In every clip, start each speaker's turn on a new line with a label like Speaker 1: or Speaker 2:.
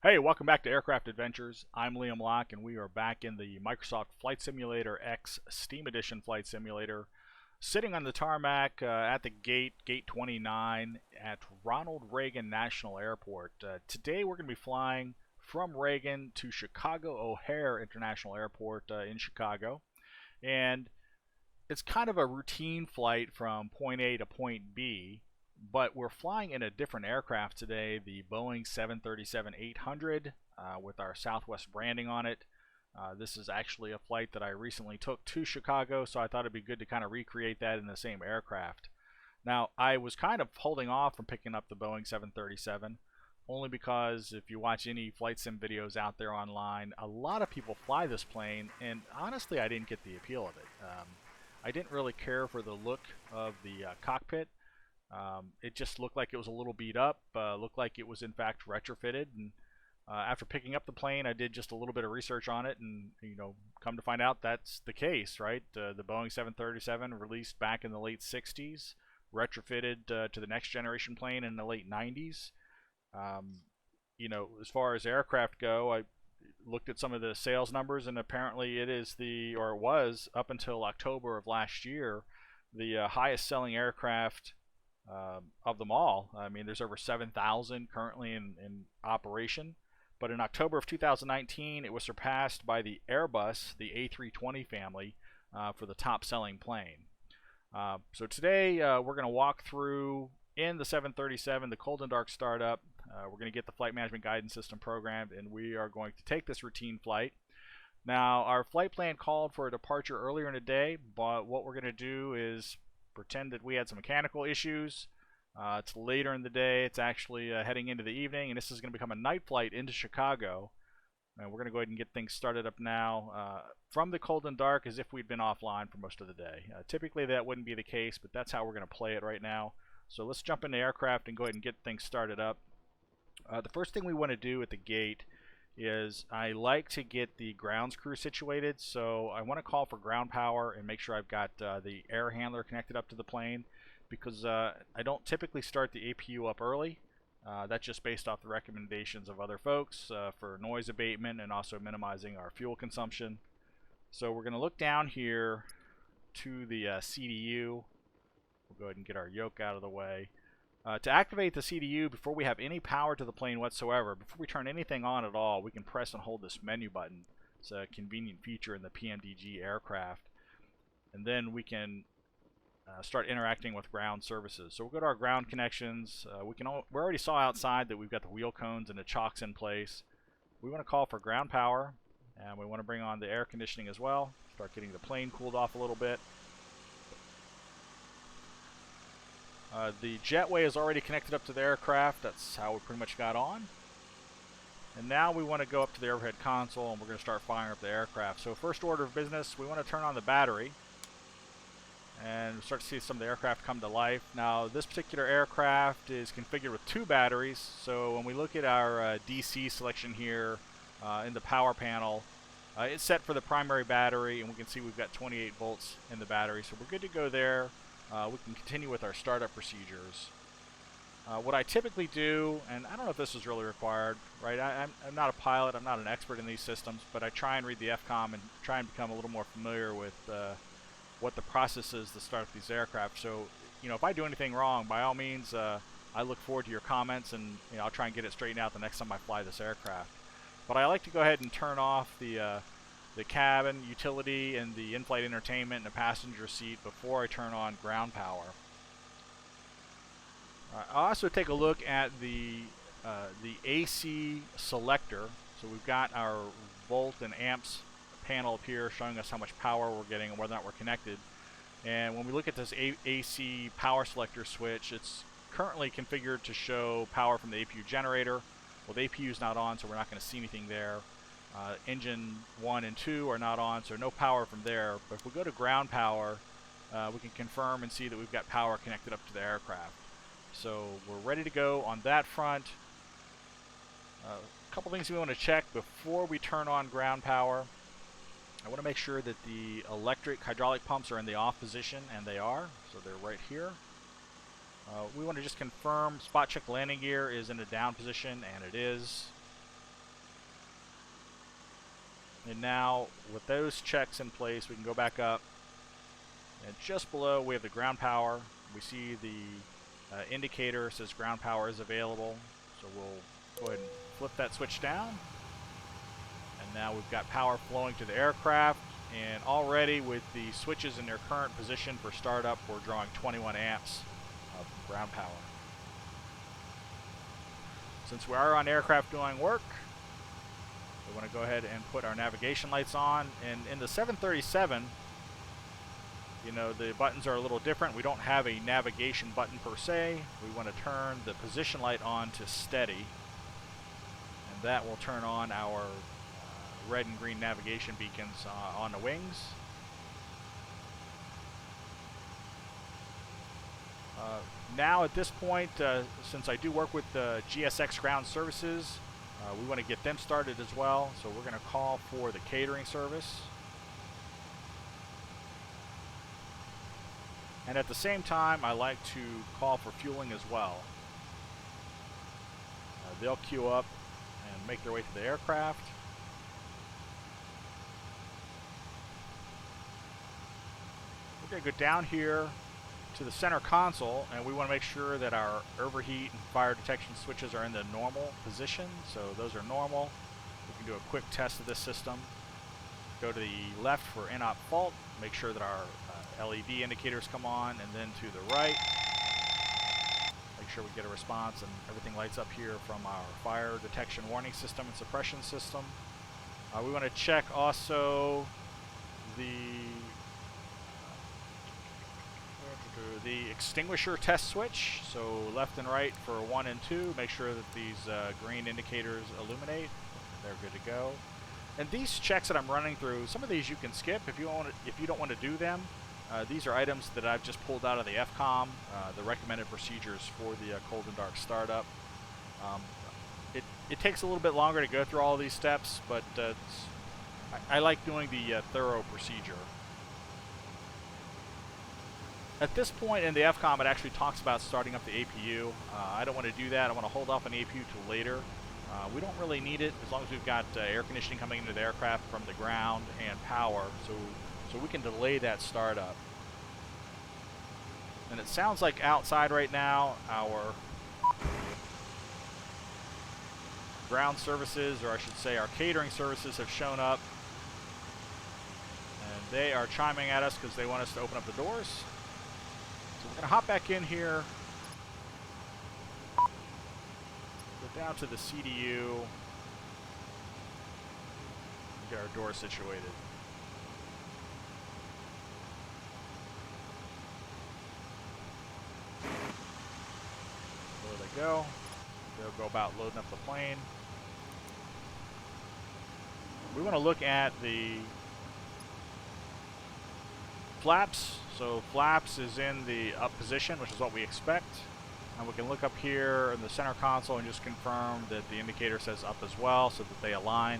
Speaker 1: Hey, welcome back to Aircraft Adventures. I'm Liam Locke, and we are back in the Microsoft Flight Simulator X Steam Edition Flight Simulator, sitting on the tarmac at the gate 29 at Ronald Reagan National Airport. Today we're going to be flying from Reagan to Chicago O'Hare International Airport in Chicago, and it's kind of a routine flight from point A to point B. But we're flying in a different aircraft today, the Boeing 737-800 with our Southwest branding on it. This is actually a flight that I recently took to Chicago, so I thought it'd be good to kind of recreate that in the same aircraft. Now, I was kind of holding off from picking up the Boeing 737, only because if you watch any flight sim videos out there online, a lot of people fly this plane, and honestly, I didn't get the appeal of it. I didn't really care for the look of the cockpit. It just looked like it was a little beat up, looked like it was in fact retrofitted, and after picking up the plane I did just a little bit of research on it, and come to find out that's the case, right? The Boeing 737 released back in the late 60s, retrofitted to the next generation plane in the late 90s. As far as aircraft go, I looked at some of the sales numbers, and apparently it is or it was up until October of last year, the highest selling aircraft of them all. I mean, there's over 7,000 currently in operation, but in October of 2019 it was surpassed by the Airbus, the A320 family, for the top selling plane. So today we're going to walk through in the 737 the cold and dark startup. We're going to get the flight management guidance system programmed, and we are going to take this routine flight. Now, our flight plan called for a departure earlier in the day, but what we're going to do is pretend that we had some mechanical issues. It's later in the day. It's actually heading into the evening, and this is going to become a night flight into Chicago. And we're going to go ahead and get things started up now from the cold and dark, as if we'd been offline for most of the day. Typically that wouldn't be the case, but that's how we're going to play it right now. So let's jump into aircraft and go ahead and get things started up. The first thing we want to do at the gate is I like to get the grounds crew situated, so I want to call for ground power and make sure I've got the air handler connected up to the plane, because I don't typically start the APU up early. That's just based off the recommendations of other folks for noise abatement and also minimizing our fuel consumption. So we're going to look down here to the CDU. We'll go ahead and get our yoke out of the way. To activate the CDU before we have any power to the plane whatsoever, before we turn anything on at all, we can press and hold this menu button. It's a convenient feature in the PMDG aircraft. And then we can start interacting with ground services. So we'll go to our ground connections. We already saw outside that we've got the wheel cones and the chocks in place. We want to call for ground power, and we want to bring on the air conditioning as well. Start getting the plane cooled off a little bit. The jetway is already connected up to the aircraft. That's how we pretty much got on. And now we want to go up to the overhead console, and we're going to start firing up the aircraft. So first order of business, we want to turn on the battery and start to see some of the aircraft come to life. Now, this particular aircraft is configured with 2 batteries. So when we look at our DC selection here in the power panel, it's set for the primary battery, and we can see we've got 28 volts in the battery. So we're good to go there. We can continue with our startup procedures. What I typically do, and I don't know if this is really required, right? I'm not a pilot, I'm not an expert in these systems, but I try and read the FCOM and try and become a little more familiar with what the process is to start these aircraft. So, if I do anything wrong, by all means, I look forward to your comments, and I'll try and get it straightened out the next time I fly this aircraft. But I like to go ahead and turn off the cabin, utility, and the in-flight entertainment and the passenger seat before I turn on ground power. I'll also take a look at the AC selector. So we've got our volt and amps panel up here showing us how much power we're getting and whether or not we're connected. And when we look at this AC power selector switch, it's currently configured to show power from the APU generator. Well, the APU is not on, so we're not going to see anything there. Engine 1 and 2 are not on, so no power from there. But if we go to ground power, we can confirm and see that we've got power connected up to the aircraft. So we're ready to go on that front. A couple things we want to check before we turn on ground power. I want to make sure that the electric hydraulic pumps are in the off position, and they are, so they're right here. We want to just confirm spot check landing gear is in a down position, and it is. And now with those checks in place, we can go back up, and just below we have the ground power. We see the indicator says ground power is available, so we'll go ahead and flip that switch down, and now we've got power flowing to the aircraft. And already with the switches in their current position for startup, we're drawing 21 amps of ground power. Since we are on aircraft doing work, we want to go ahead and put our navigation lights on. And in the 737, you know, the buttons are a little different. We don't have a navigation button per se. We want to turn the position light on to steady, and that will turn on our red and green navigation beacons on the wings. Now at this point, since I do work with GSX Ground Services, we want to get them started as well. So we're going to call for the catering service. And at the same time, I like to call for fueling as well. They'll queue up and make their way to the aircraft. We're going to go down here to the center console, and we want to make sure that our overheat and fire detection switches are in the normal position. So those are normal. We can do a quick test of this system. Go to the left for in-op fault, make sure that our LED indicators come on, and then to the right, make sure we get a response and everything lights up here from our fire detection warning system and suppression system. We want to check also the extinguisher test switch, so left and right for 1 and 2. Make sure that these green indicators illuminate. They're good to go. And these checks that I'm running through, some of these you can skip if you don't want to do them. These are items that I've just pulled out of the FCOM, the recommended procedures for the cold and dark startup. It takes a little bit longer to go through all of these steps, but I like doing the thorough procedure. At this point in the FCOM, it actually talks about starting up the APU. I don't want to do that. I want to hold off on the APU till later. We don't really need it as long as we've got air conditioning coming into the aircraft from the ground and power, so we can delay that startup. And it sounds like outside right now our ground services, or I should say our catering services, have shown up, and they are chiming at us because they want us to open up the doors. So we're going to hop back in here, go down to the CDU, and get our door situated. There they go. They'll go about loading up the plane. We want to look at the flaps. So flaps is in the up position, which is what we expect. And we can look up here in the center console and just confirm that the indicator says up as well, so that they align.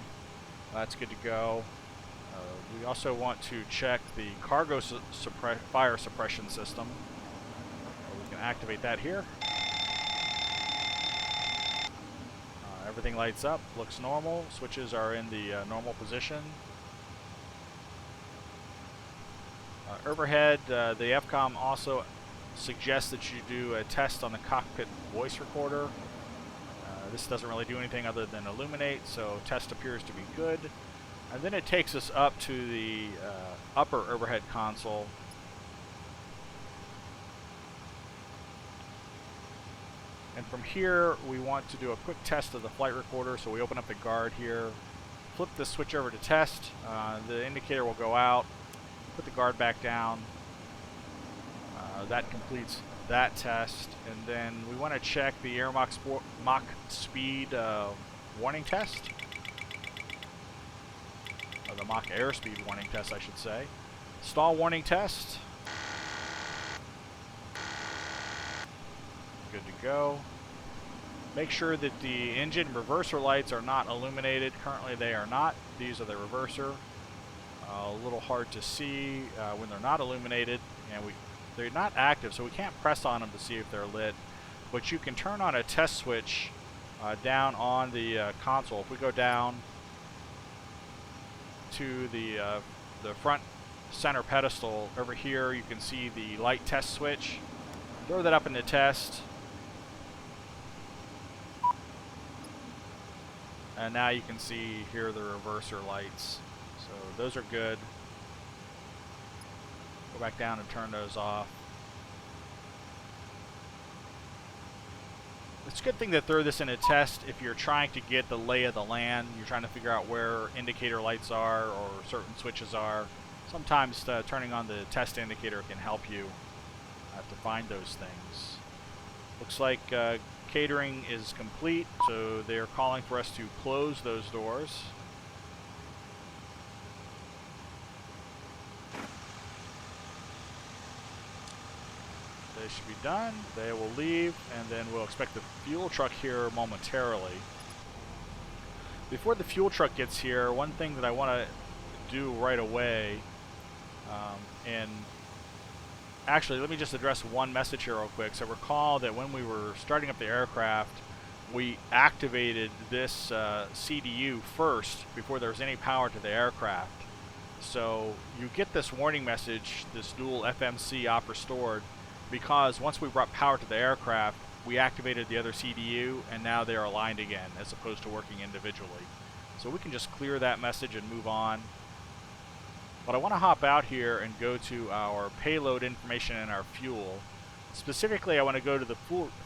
Speaker 1: That's good to go. We also want to check the cargo fire suppression system. We can activate that here. Everything lights up, looks normal. Switches are in the normal position. Overhead, the FCOM also suggests that you do a test on the cockpit voice recorder. This doesn't really do anything other than illuminate, so test appears to be good. And then it takes us up to the upper overhead console. And from here, we want to do a quick test of the flight recorder. So we open up the guard here, flip the switch over to test. The indicator will go out, put the guard back down. That completes that test. And then we want to check the air Mach speed warning test. Or the Mach airspeed warning test, I should say. Stall warning test. Good to go. Make sure that the engine reverser lights are not illuminated. Currently they are not. These are the reverser. A little hard to see when they're not illuminated, and they're not active, so we can't press on them to see if they're lit. But you can turn on a test switch down on the console. If we go down to the front center pedestal, over here you can see the light test switch. Throw that up in the test. And now you can see here the reverser lights. So those are good. Go back down and turn those off. It's a good thing to throw this in a test if you're trying to get the lay of the land. You're trying to figure out where indicator lights are or certain switches are. Sometimes turning on the test indicator can help you to find those things. Looks like catering is complete, so they're calling for us to close those doors. They should be done. They will leave, and then we'll expect the fuel truck here momentarily. Before the fuel truck gets here, one thing that I want to do right away, and actually let me just address one message here real quick. So recall that when we were starting up the aircraft, we activated this CDU first before there was any power to the aircraft. So you get this warning message, this dual FMC op restored, because once we brought power to the aircraft, we activated the other CDU, and now they are aligned again, as opposed to working individually. So we can just clear that message and move on. But I want to hop out here and go to our payload information and our fuel. Specifically, I want to go to the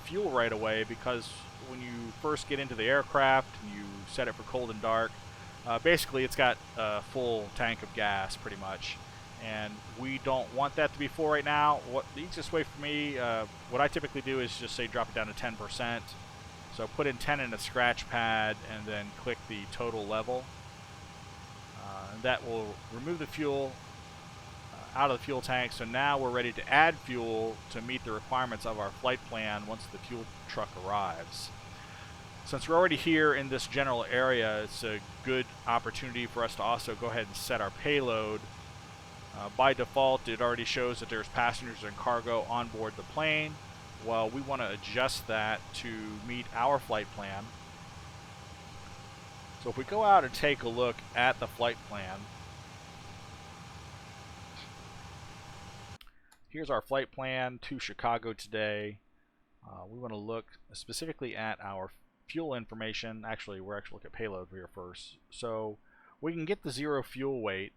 Speaker 1: fuel right away, because when you first get into the aircraft and you set it for cold and dark, basically it's got a full tank of gas pretty much. And we don't want that to be full right now. The easiest way for me, what I typically do is just say drop it down to 10%. So put in 10 in a scratch pad and then click the total level. And that will remove the fuel out of the fuel tank. So now we're ready to add fuel to meet the requirements of our flight plan once the fuel truck arrives. Since we're already here in this general area, it's a good opportunity for us to also go ahead and set our payload. By default, it already shows that there's passengers and cargo on board the plane. Well, we want to adjust that to meet our flight plan. So if we go out and take a look at the flight plan, here's our flight plan to Chicago today. We want to look specifically at our fuel information. Actually, we're actually looking at payload here first. So we can get the zero fuel weight,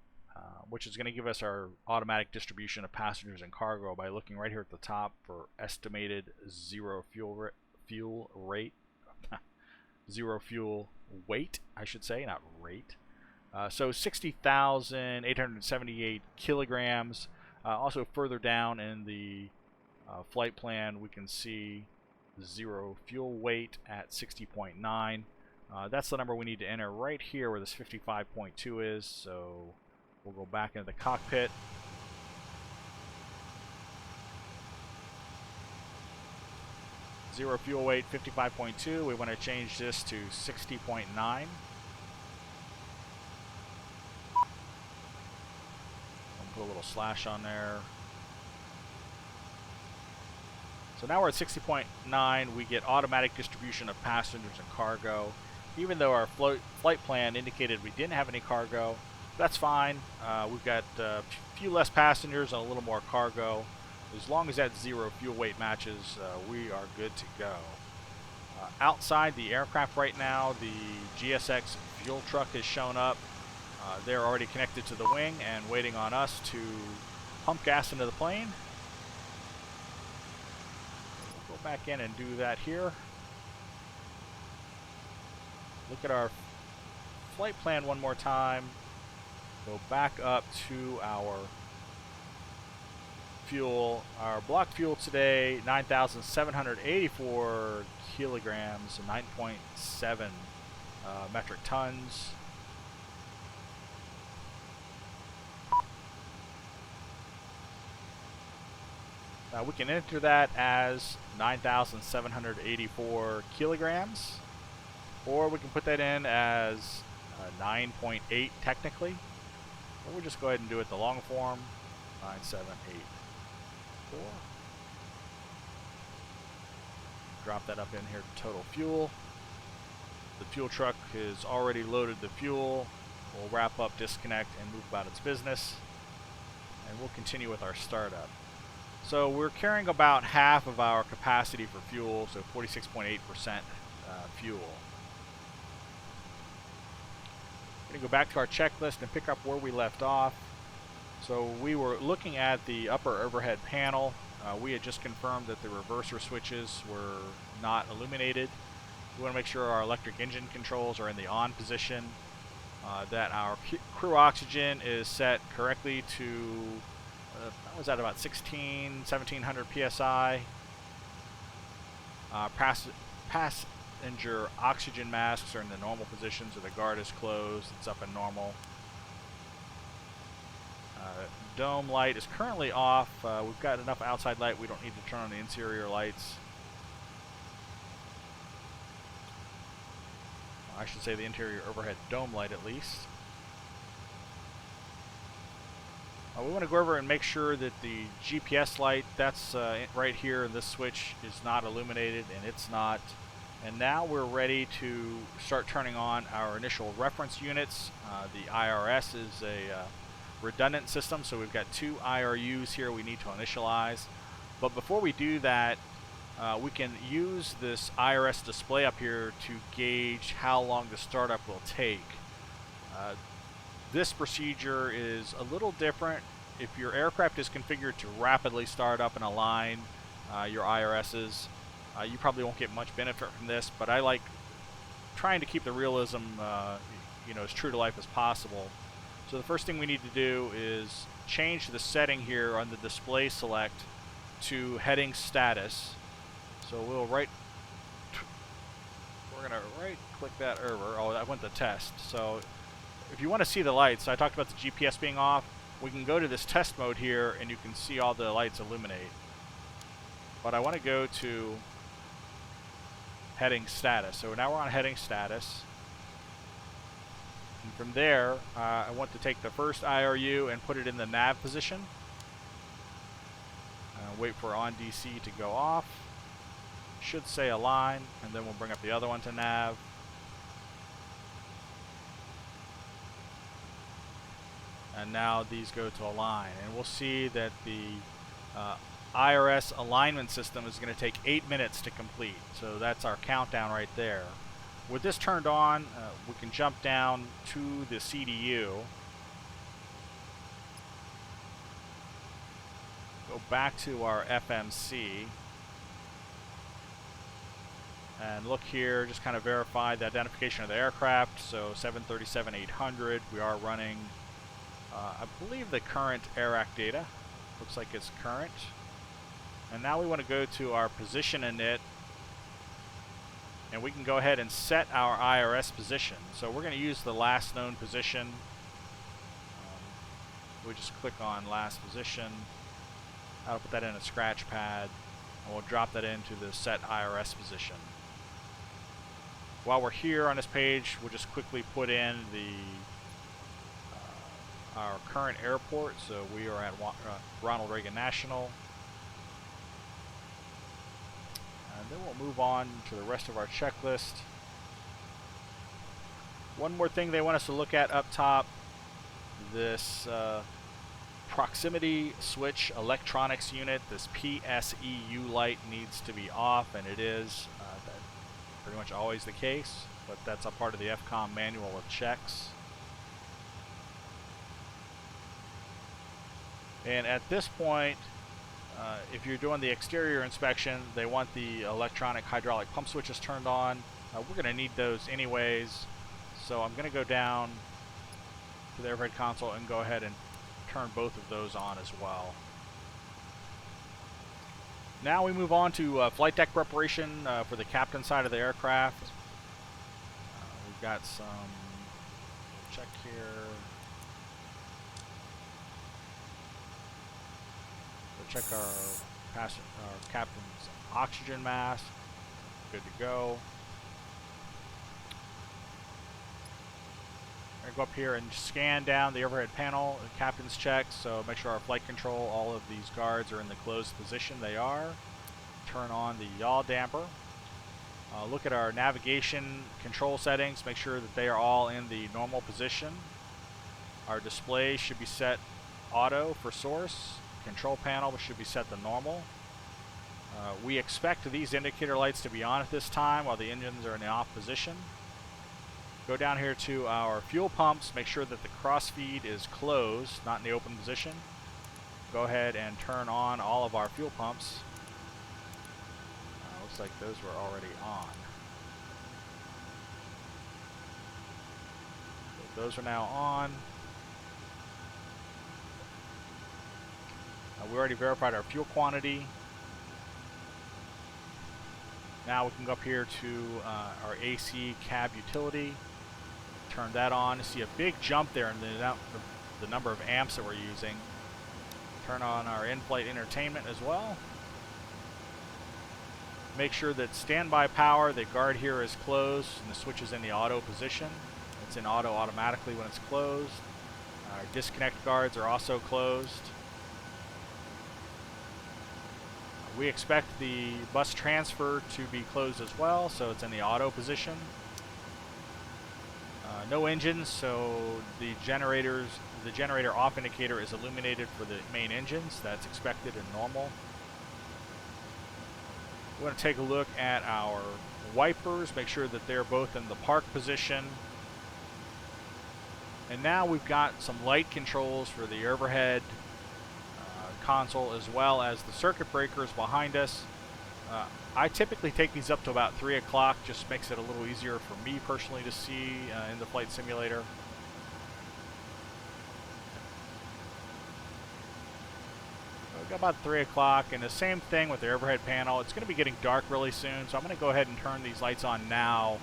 Speaker 1: which is going to give us our automatic distribution of passengers and cargo by looking right here at the top for estimated zero fuel rate. Zero fuel weight, I should say, not rate. So 60,878 kilograms. Also further down in the flight plan, we can see zero fuel weight at 60.9. That's the number we need to enter right here where this 55.2 is. So we'll go back into the cockpit. Zero fuel weight, 55.2. We want to change this to 60.9. Put a little slash on there. So now we're at 60.9. We get automatic distribution of passengers and cargo. Even though our flight plan indicated we didn't have any cargo, that's fine. We've got a few less passengers and a little more cargo. As long as that zero fuel weight matches, we are good to go. Outside the aircraft right now, the GSX fuel truck has shown up. They're already connected to the wing and waiting on us to pump gas into the plane. We'll go back in and do that here. Look at our flight plan one more time. Go back up to our fuel. Our block fuel today, 9,784 kilograms, 9.7 metric tons. Now we can enter that as 9,784 kilograms, or we can put that in as 9.8 technically. Or we'll just go ahead and do it the long form, 9,784. Drop that up in here to total fuel. The fuel truck has already loaded the fuel. will wrap up, disconnect, and move about its business. And we'll continue with our startup. So we're carrying about half of our capacity for fuel, so 46.8% fuel. I'm going to go back to our checklist and pick up where we left off. So we were looking at the upper overhead panel. We had just confirmed that the reverser switches were not illuminated. We want to make sure our electric engine controls are in the on position, that our crew oxygen is set correctly to, what was that, about 1700 psi. Passenger oxygen masks are in the normal position, so the guard is closed, it's up and normal. Dome light is currently off. We've got enough outside light, we don't need to turn on the interior lights. I should say the interior overhead dome light at least. We want to go over and make sure that the GPS light, that's right here in this switch, is not illuminated, and it's not. And now we're ready to start turning on our initial reference units. The IRS is a redundant system, so we've got 2 IRUs here we need to initialize. But before we do that, we can use this Irs Display up here to gauge how long the startup will take. This procedure is a little different. If your aircraft is configured to rapidly start up and align your IRSs, you probably won't get much benefit from this, but I like trying to keep the realism as true to life as possible. So the first thing we need to do is change the setting here on the display select to heading status. So we're gonna right click that over. Oh, that went to test. So if you want to see the lights, I talked about the GPS being off. We can go to this test mode here and you can see all the lights illuminate. But I want to go to heading status. So now we're on heading status. And from there, I want to take the first IRU and put it in the nav position. Wait for on DC to go off. Should say align, and then we'll bring up the other one to nav. And now these go to align, and we'll see that the IRS alignment system is going to take 8 minutes to complete. So that's our countdown right there. With this turned on, we can jump down to the CDU. Go back to our FMC. And look here, just kind of verify the identification of the aircraft. So 737-800, we are running, I believe, the current AIRAC data. Looks like it's current. And now we want to go to our position init, and we can go ahead and set our IRS position. So we're going to use the last known position. We just click on last position. I'll put that in a scratch pad, and we'll drop that into the set IRS position. While we're here on this page, we'll just quickly put in our current airport. So we are at Ronald Reagan National. And then we'll move on to the rest of our checklist. One more thing they want us to look at up top, this proximity switch electronics unit, this PSEU light needs to be off, and it is. That's pretty much always the case, but that's a part of the FCOM manual of checks. And at this point, if you're doing the exterior inspection, they want the electronic hydraulic pump switches turned on. We're going to need those anyways, so I'm going to go down to the overhead console and go ahead and turn both of those on as well. Now we move on to flight deck preparation for the captain side of the aircraft. We've got some, check here. Check our captain's oxygen mask. Good to go. I'm going to go up here and scan down the overhead panel, the captain's check, so make sure our flight control, all of these guards are in the closed position. They are. Turn on the yaw damper. Look at our navigation control settings, make sure that they are all in the normal position. Our display should be set auto for source. Control panel should be set to normal. We expect these indicator lights to be on at this time while the engines are in the off position. Go down here to our fuel pumps, make sure that the crossfeed is closed, not in the open position. Go ahead and turn on all of our fuel pumps. Looks like those were already on. So those are now on. We already verified our fuel quantity. Now we can go up here to our AC cab utility. Turn that on. See a big jump there in the number of amps that we're using. Turn on our in-flight entertainment as well. Make sure that standby power, the guard here is closed and the switch is in the auto position. It's in auto automatically when it's closed. Our disconnect guards are also closed. We expect the bus transfer to be closed as well, so it's in the auto position. No engines, so the generator off indicator is illuminated for the main engines. That's expected and normal. We want to take a look at our wipers, make sure that they're both in the park position. And now we've got some light controls for the overhead console as well as the circuit breakers behind us. I typically take these up to about 3 o'clock, just makes it a little easier for me personally to see in the flight simulator. We've got about 3 o'clock, and the same thing with the overhead panel. It's going to be getting dark really soon, so I'm going to go ahead and turn these lights on now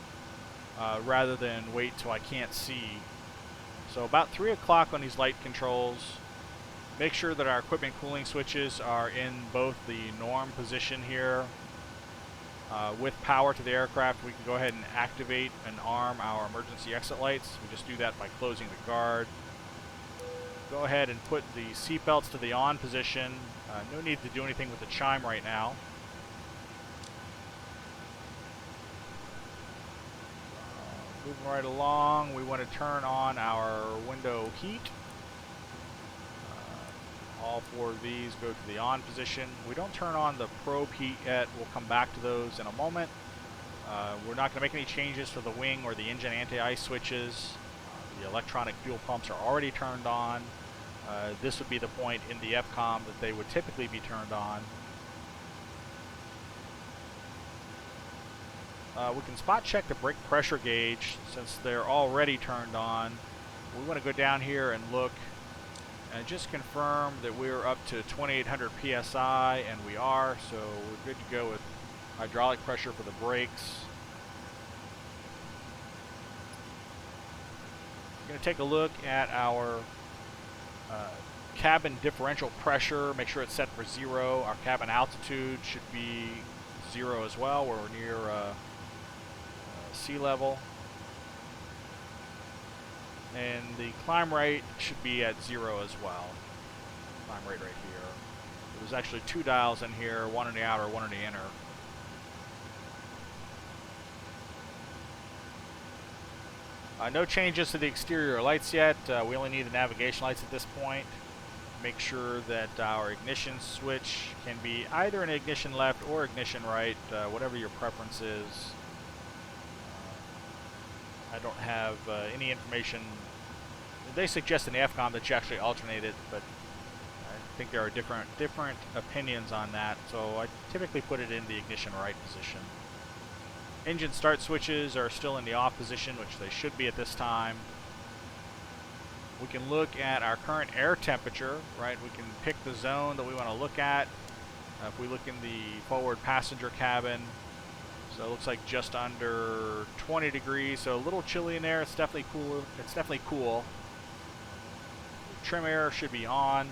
Speaker 1: rather than wait till I can't see. So about 3 o'clock on these light controls. Make sure that our equipment cooling switches are in both the norm position here. With power to the aircraft, we can go ahead and activate and arm our emergency exit lights. We just do that by closing the guard. Go ahead and put the seatbelts to the on position. No need to do anything with the chime right now. Moving right along, we want to turn on our window heat. All 4 of these go to the on position. We don't turn on the probe heat yet. We'll come back to those in a moment. We're not going to make any changes to the wing or the engine anti-ice switches. The electronic fuel pumps are already turned on. This would be the point in the FCOM that they would typically be turned on. We can spot check the brake pressure gauge since they're already turned on. We want to go down here and look and just confirm that we're up to 2800 psi, and we are, so we're good to go with hydraulic pressure for the brakes. We're going to take a look at our cabin differential pressure, make sure it's set for 0. Our cabin altitude should be 0 as well. We're near sea level. And the climb rate should be at 0 as well. Climb rate right here. There's actually 2 dials in here, one in the outer, one in the inner. No changes to the exterior lights yet. We only need the navigation lights at this point. Make sure that our ignition switch can be either an ignition left or ignition right, whatever your preference is. I don't have any information. They suggest in the FCOM that you actually alternate it, but I think there are different opinions on that, so I typically put it in the ignition right position. Engine start switches are still in the off position, which they should be at this time. We can look at our current air temperature, right? We can pick the zone that we want to look at. If we look in the forward passenger cabin, so it looks like just under 20 degrees, so a little chilly in there. It's definitely cool. It's definitely cool. The trim air should be on.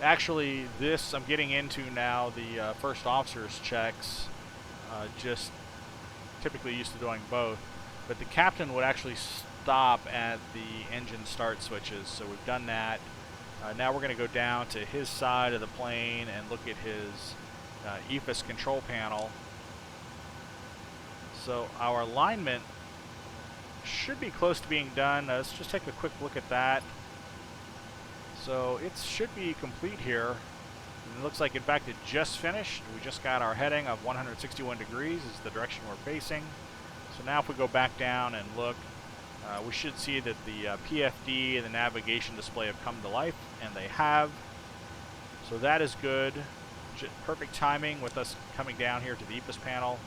Speaker 1: Actually, this I'm getting into now, the first officer's checks. Just typically used to doing both, but the captain would actually stop at the engine start switches, so we've done that. Now we're going to go down to his side of the plane and look at his Efis control panel. So our alignment should be close to being done. Let's just take a quick look at that. So it should be complete here. It looks like, in fact, it just finished. We just got our heading of 161 degrees is the direction we're facing. So now if we go back down and look, we should see that the PFD and the navigation display have come to life, and they have. So that is good. Perfect timing with us coming down here to the Efis panel.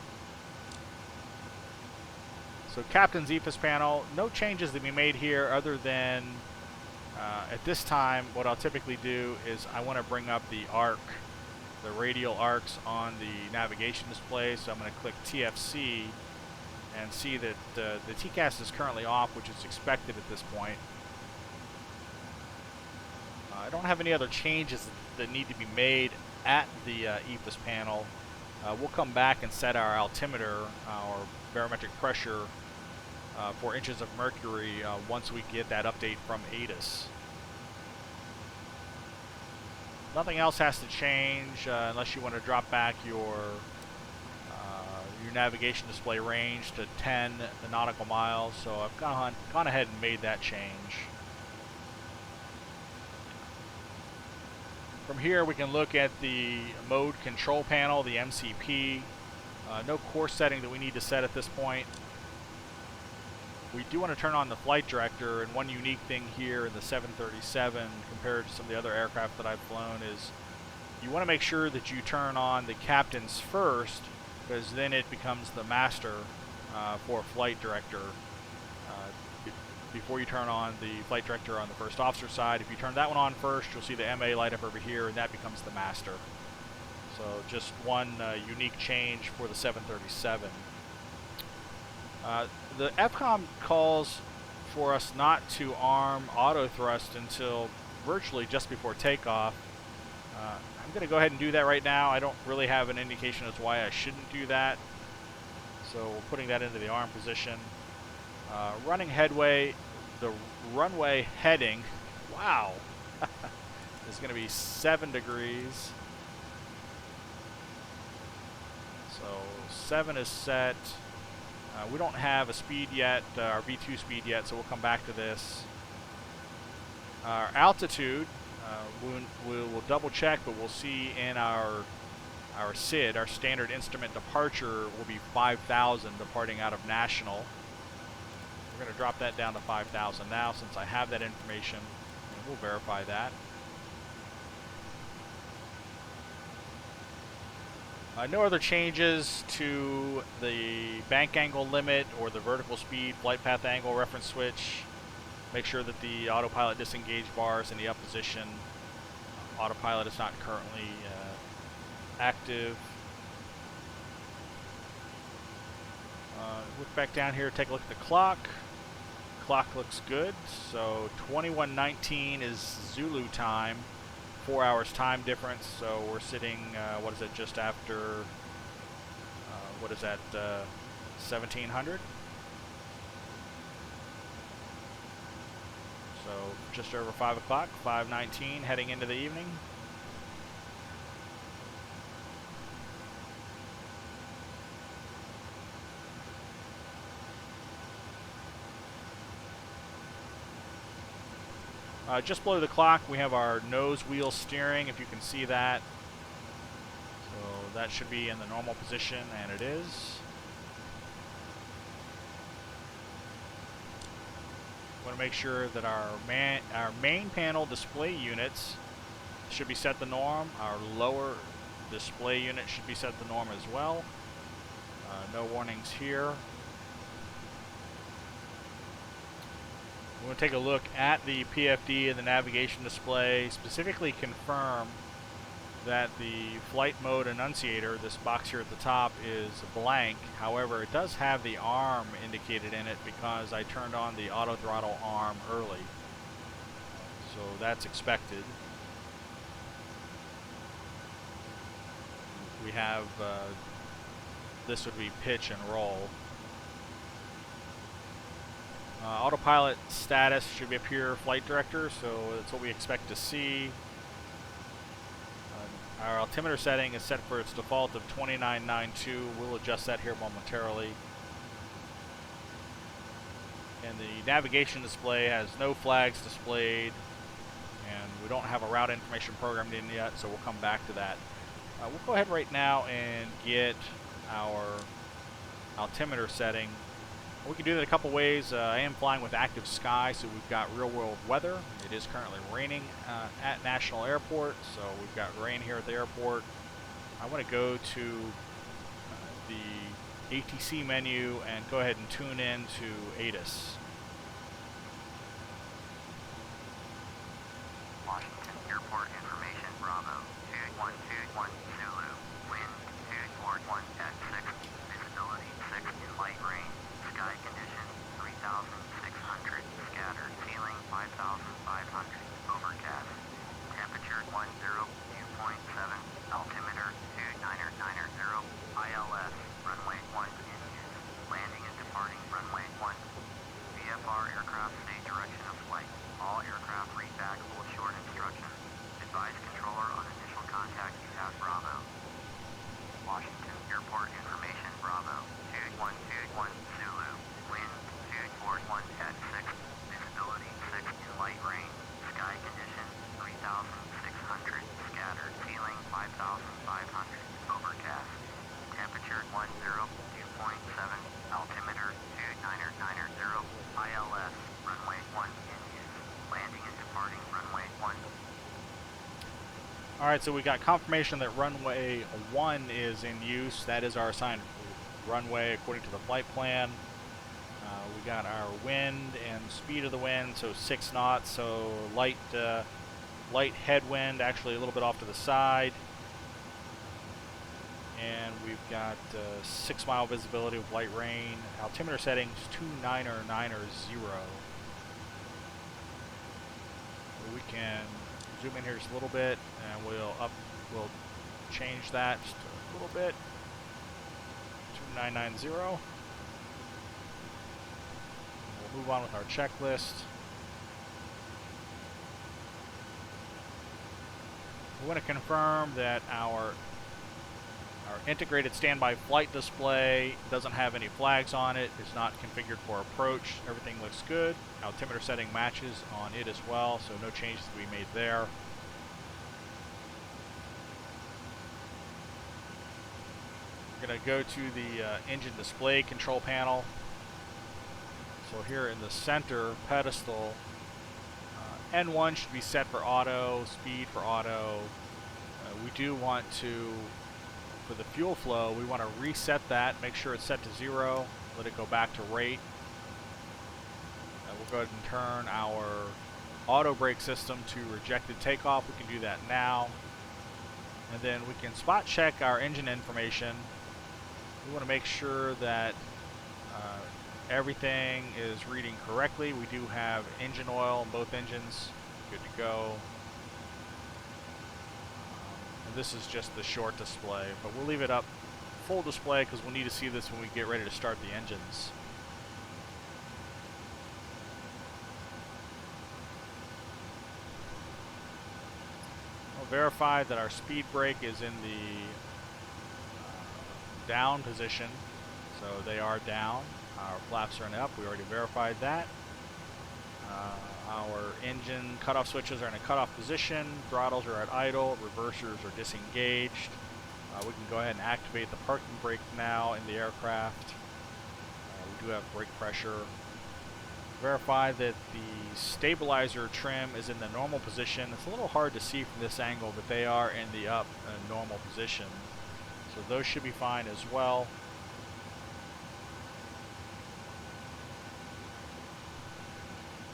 Speaker 1: So Captain's Efis panel, no changes to be made here other than at this time what I'll typically do is I want to bring up the arc, the radial arcs on the navigation display. So I'm going to click TFC and see that the TCAS is currently off, which is expected at this point. I don't have any other changes that need to be made at the Efis panel. We'll come back and set our altimeter, our barometric pressure, 4 inches of mercury once we get that update from Irs. Nothing else has to change unless you want to drop back your navigation display range to 10 nautical miles. So I've gone ahead and made that change. From here we can look at the mode control panel, the MCP. No course setting that we need to set at this point. We do want to turn on the flight director, and one unique thing here in the 737 compared to some of the other aircraft that I've flown is you want to make sure that you turn on the captain's first, because then it becomes the master for flight director. Before you turn on the flight director on the first officer side, if you turn that one on first, you'll see the MA light up over here, and that becomes the master. So just one unique change for the 737. The FCOM calls for us not to arm auto thrust until virtually just before takeoff. I'm going to go ahead and do that right now. I don't really have an indication as to why I shouldn't do that. So we're putting that into the arm position. Running headway, the runway heading, wow, is going to be 7 degrees. So 7 is set. We don't have a speed yet, our V2 speed yet, so we'll come back to this. Our altitude, we'll double check, but we'll see in our SID, our standard instrument departure, will be 5,000 departing out of National. We're going to drop that down to 5,000 now since I have that information, and we'll verify that. No other changes to the bank angle limit or the vertical speed flight path angle reference switch. Make sure that the autopilot disengage bar is in the up position. Autopilot is not currently active. Look back down here, take a look at the clock. Clock looks good. So 21:19 is Zulu time. 4 hours time difference, so we're sitting, what is it, just after, what is that, 1700? So just over 5 o'clock, 5:19, heading into the evening. Just below the clock, we have our nose wheel steering, if you can see that. So that should be in the normal position, and it is. Want to make sure that our main panel display units should be set to norm. Our lower display unit should be set to norm as well. No warnings here. We're going to take a look at the PFD and the navigation display, specifically confirm that the flight mode annunciator, this box here at the top, is blank. However, it does have the arm indicated in it because I turned on the auto throttle arm early. So that's expected. We have, this would be pitch and roll. Autopilot status should be up here, flight director, so that's what we expect to see. Our altimeter setting is set for its default of 2992. We'll adjust that here momentarily. And the navigation display has no flags displayed, and we don't have a route information programmed in yet, so we'll come back to that. We'll go ahead right now and get our altimeter setting. We can do that a couple ways. I am flying with active sky, so we've got real-world weather. It is currently raining at National Airport, so we've got rain here at the airport. I want to go to the ATC menu and go ahead and tune in to Irs.
Speaker 2: Washington Airport information, Bravo, 2121 Zulu, wind 241 at 6, visibility 6 in light rain, sky condition 3,600, scattered, ceiling 5,500, overcast, temperature 10, dew point 7, altimeter 2990, ILS, runway 1 in use, landing and departing runway 1. VFR aircraft state direction of flight. All aircraft read back full short instructions. Advise controller on initial contact you have Bravo. Washington Airport information, Bravo, 2121 Zulu, wind 241 at 6, visibility 6 in light rain, sky condition 3,600, scattered, ceiling 5,500, overcast, temperature 10, dew point 7, altimeter 2990, ILS, runway 1 in use, landing and departing runway 1.
Speaker 1: Alright, so we got confirmation that runway 1 is in use. That is our assigned runway according to the flight plan. We got our wind and speed of the wind, so 6 knots, so light headwind, actually a little bit off to the side. And we've got 6 mile visibility with light rain. Altimeter settings 29990. We can zoom in here just a little bit, and we'll change that just a little bit. 2990. We'll move on with our checklist. We want to confirm that our integrated standby flight display doesn't have any flags on it. It's not configured for approach. Everything looks good. Altimeter setting matches on it as well, so no changes to be made there. We're going to go to the engine display control panel. So here in the center pedestal, N1 should be set for auto, speed for auto. We do want to, for the fuel flow, we want to reset that, make sure it's set to 0, let it go back to rate. We'll go ahead and turn our auto brake system to rejected takeoff. We can do that now. And then we can spot check our engine information. We want to make sure that everything is reading correctly. We do have engine oil in both engines. Good to go. And this is just the short display, but we'll leave it up full display because we'll need to see this when we get ready to start the engines. We'll verify that our speed brake is in the down position, so they are down. Our flaps are up. We already verified that. Our engine cutoff switches are in a cutoff position. Throttles are at idle. Reversers are disengaged. We can go ahead and activate the parking brake now in the aircraft. We do have brake pressure. Verify that the stabilizer trim is in the normal position. It's a little hard to see from this angle, but they are in the up normal position. So those should be fine as well.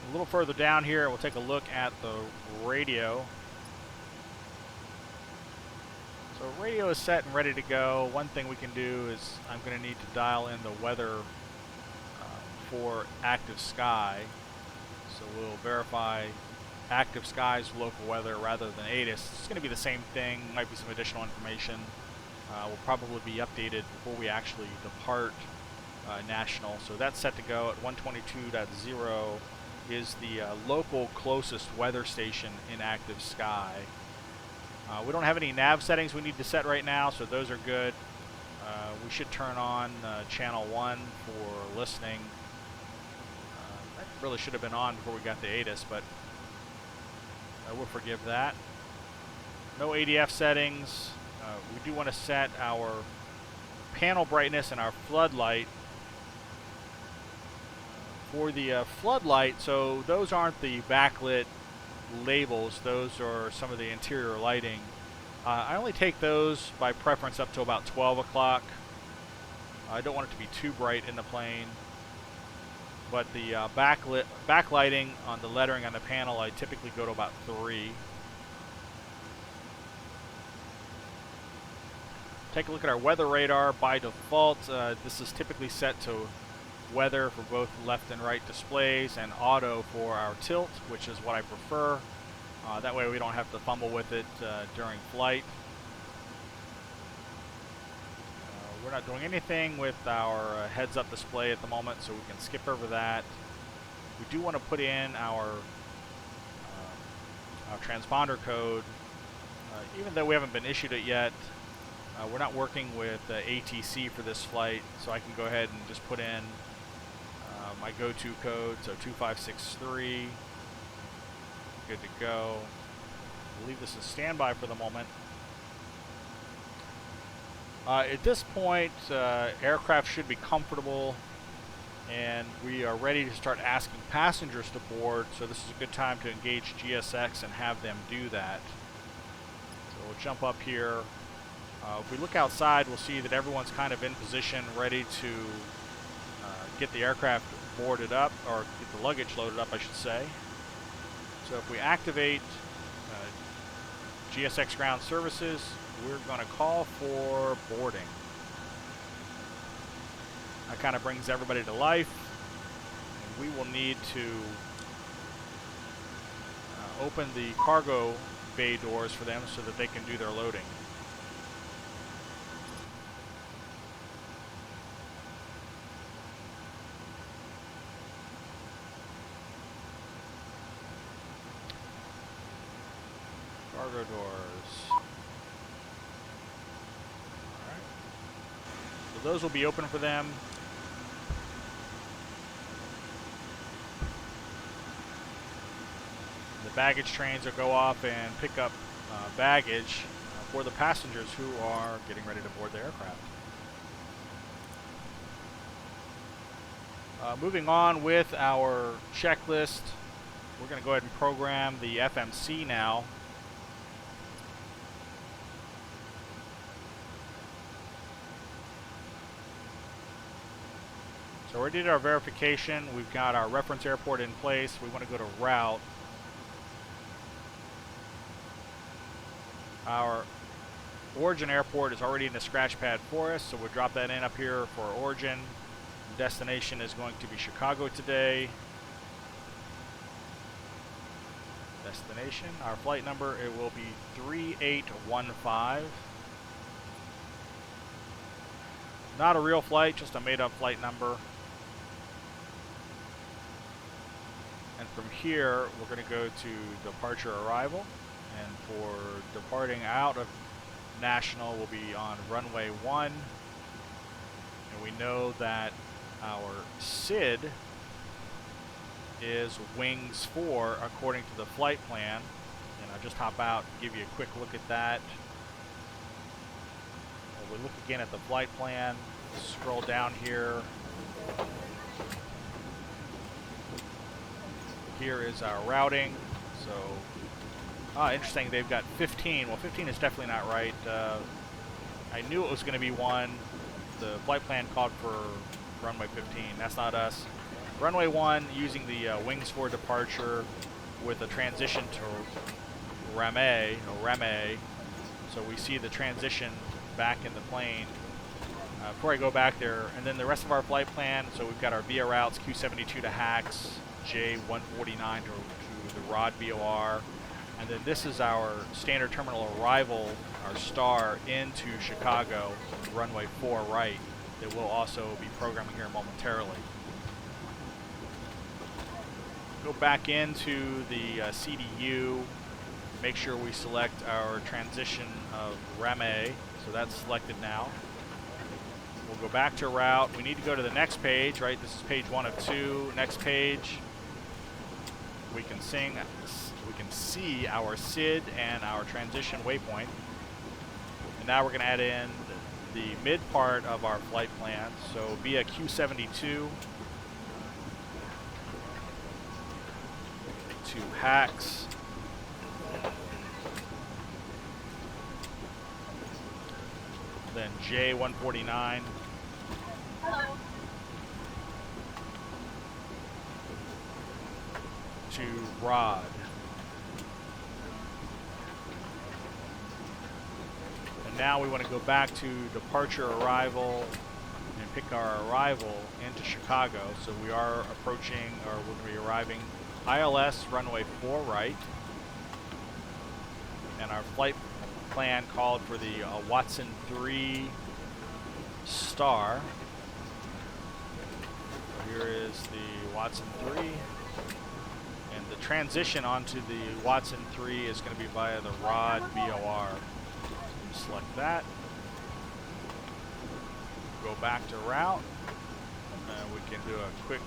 Speaker 1: A little further down here, we'll take a look at the radio. So radio is set and ready to go. One thing we can do is I'm going to need to dial in the weather for active sky. So we'll verify active skies local weather rather than ATIS. It's going to be the same thing. Might be some additional information. Will probably be updated before we actually depart national. So that's set to go at 122.0 is the local closest weather station in active sky. We don't have any nav settings we need to set right now, so those are good. We should turn on channel 1 for listening. really should have been on before we got the ATIS, but we'll forgive that. No ADF settings. We do want to set our panel brightness and our floodlight. For the floodlight, so those aren't the backlit labels, those are some of the interior lighting. I only take those by preference up to about 12 o'clock. I don't want it to be too bright in the plane. But the backlighting on the lettering on the panel, I typically go to about 3. Take a look at our weather radar. By default, this is typically set to weather for both left and right displays, and auto for our tilt, which is what I prefer. That way we don't have to fumble with it during flight. We're not doing anything with our heads-up display at the moment, so we can skip over that. We do want to put in our transponder code. Even though we haven't been issued it yet, we're not working with ATC for this flight, so I can go ahead and just put in my go-to code, so 2563. Good to go. We'll leave this as standby for the moment. At this point, aircraft should be comfortable, and we are ready to start asking passengers to board, so this is a good time to engage GSX and have them do that. So we'll jump up here. If we look outside, we'll see that everyone's kind of in position, ready to get the aircraft boarded up, or get the luggage loaded up, I should say. So if we activate GSX ground services, we're going to call for boarding. That kind of brings everybody to life. And we will need to open the cargo bay doors for them so that they can do their loading. Cargo doors. Alright. So those will be open for them. The baggage trains will go off and pick up baggage for the passengers who are getting ready to board the aircraft. Moving on with our checklist, we're going to go ahead and program the FMC now. So we did our verification. We've got our reference airport in place. We want to go to route. Our origin airport is already in the scratch pad for us, so we'll drop that in up here for origin. Destination is going to be Chicago today. Destination, our flight number, it will be 3815. Not a real flight, just a made-up flight number. And from here, we're going to go to departure arrival. And for departing out of National, we'll be on runway 1. And we know that our SID is wings 4 according to the flight plan. And I'll just hop out and give you a quick look at that. We'll look again at the flight plan. Scroll down here. Here is our routing. So, interesting, they've got 15. Well, 15 is definitely not right. I knew it was going to be 1. The flight plan called for runway 15. That's not us. Runway 1 using the wings for departure with a transition to Rame. So we see the transition back in the plane. Before I go back there, and then the rest of our flight plan, so we've got our VIA routes, Q72 to HAX, J149 to the ROD VOR, and then this is our standard terminal arrival, our star into Chicago, runway 4 right, that we'll also be programming here momentarily. Go back into the CDU, make sure we select our transition of Rame, so that's selected now. We'll go back to route. We need to go to the next page, right? This is page 1 of 2. Next page. we can see our SID and our transition waypoint. And now we're going to add in the mid part of our flight plan. So via Q72 to hacks. Then J149.
Speaker 3: Hello.
Speaker 1: To rod. And now we want to go back to departure arrival and pick our arrival into Chicago. So we are approaching, or we're going to be arriving ILS runway 4 right. And our flight plan called for the Watson 3 star. So here is the Watson 3. And the transition onto the Watson 3 is going to be via the rod VOR. So select that. Go back to route. And we can do a quick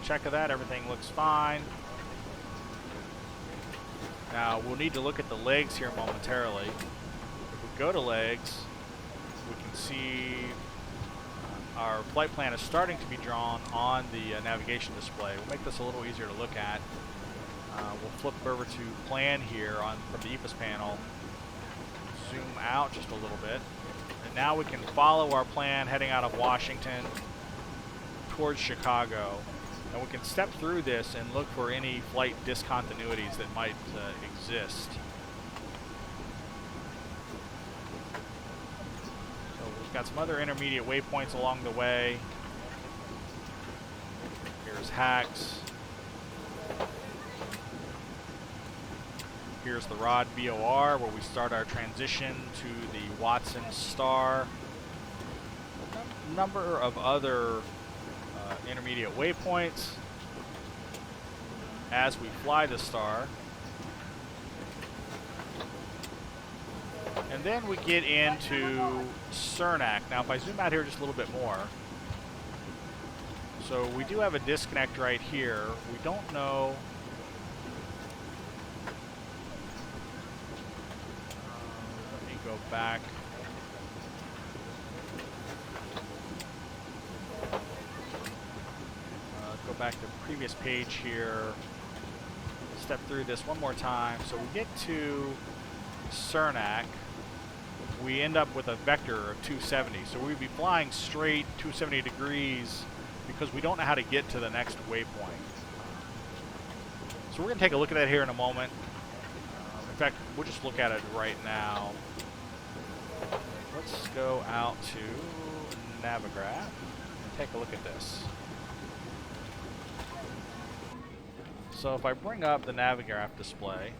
Speaker 1: check of that. Everything looks fine. Now we'll need to look at the legs here momentarily. If we go to legs, we can see our flight plan is starting to be drawn on the navigation display. We'll make this a little easier to look at. We'll flip over to plan here from the Efis panel. Zoom out just a little bit. And now we can follow our plan heading out of Washington towards Chicago. And we can step through this and look for any flight discontinuities that might exist. So we've got some other intermediate waypoints along the way. Here's hacks. Here's the rod VOR where we start our transition to the Watson star. A number of other intermediate waypoints as we fly the star. And then we get into Cernak. Now if I zoom out here just a little bit more, so we do have a disconnect right here. We don't know let me go back. Go back to the previous page here. Step through this one more time. So we get to Cernak. We end up with a vector of 270. So we'd be flying straight 270 degrees because we don't know how to get to the next waypoint. So we're going to take a look at that here in a moment. In fact, we'll just look at it right now. Let's go out to Navigraph and take a look at this. So if I bring up the Navigraph display,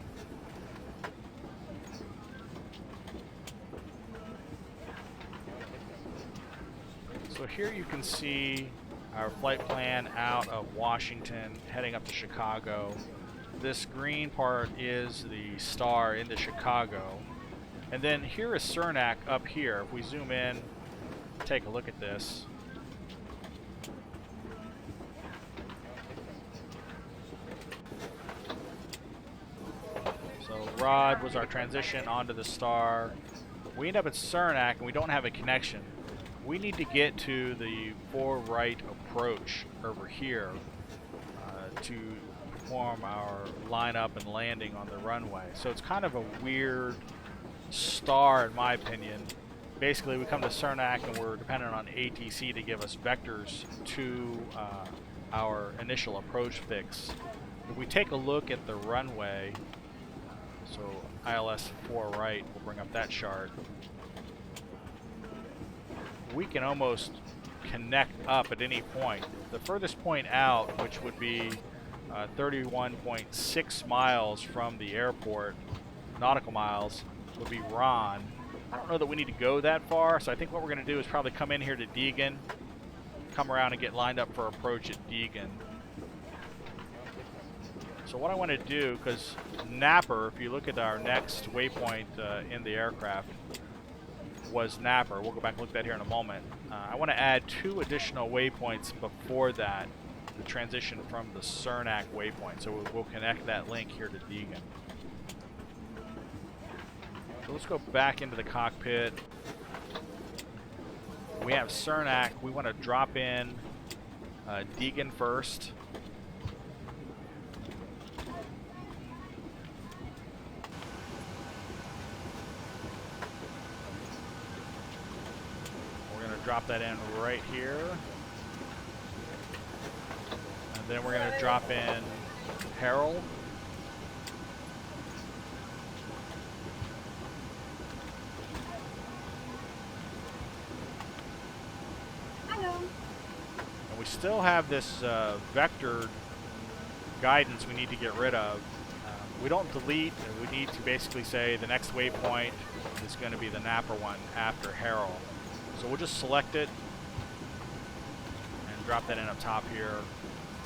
Speaker 1: so here you can see our flight plan out of Washington heading up to Chicago. This green part is the star into Chicago. And then here is Cernak up here. If we zoom in, take a look at this. So rod was our transition onto the star. We end up at Cernak and we don't have a connection. We need to get to the 4 right approach over here to perform our lineup and landing on the runway. So it's kind of a weird star in my opinion. Basically we come to Cernak and we're dependent on ATC to give us vectors to our initial approach fix. If we take a look at the runway, so ILS 4 right, we'll bring up that chart. We can almost connect up at any point. The furthest point out, which would be 31.6 miles from the airport, nautical miles, would be Ron. I don't know that we need to go that far, so I think what we're going to do is probably come in here to Deegan, come around and get lined up for approach at Deegan. So what I want to do, because Napper, if you look at our next waypoint in the aircraft, was Napper. We'll go back and look at that here in a moment. I want to add 2 additional waypoints before that. the transition from the Cernak waypoint. So we'll connect that link here to Deegan. So let's go back into the cockpit. We have Cernak. We want to drop in Deegan first. We're going to drop that in right here. And then we're going to drop in Harold. And we still have this vectored guidance we need to get rid of. We don't delete, we need to basically say the next waypoint is going to be the Napa one after Harold. So we'll just select it and drop that in up top here.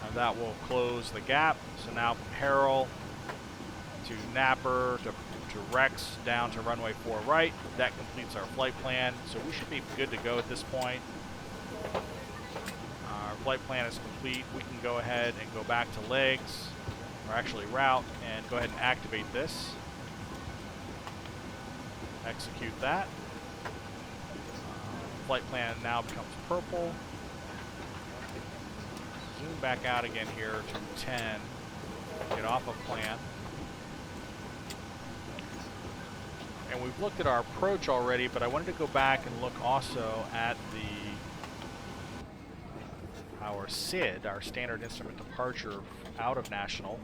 Speaker 1: And that will close the gap. So now from Harold to Napa to Rex down to runway 4 right, that completes our flight plan. So we should be good to go at this point. Our flight plan is complete. We can go ahead and go back to legs, or actually route, and go ahead and activate this. Execute that. Flight plan now becomes purple. Zoom back out again here to 10. Get off of plan. And we've looked at our approach already, but I wanted to go back and look also at our SID, our standard instrument departure out of National.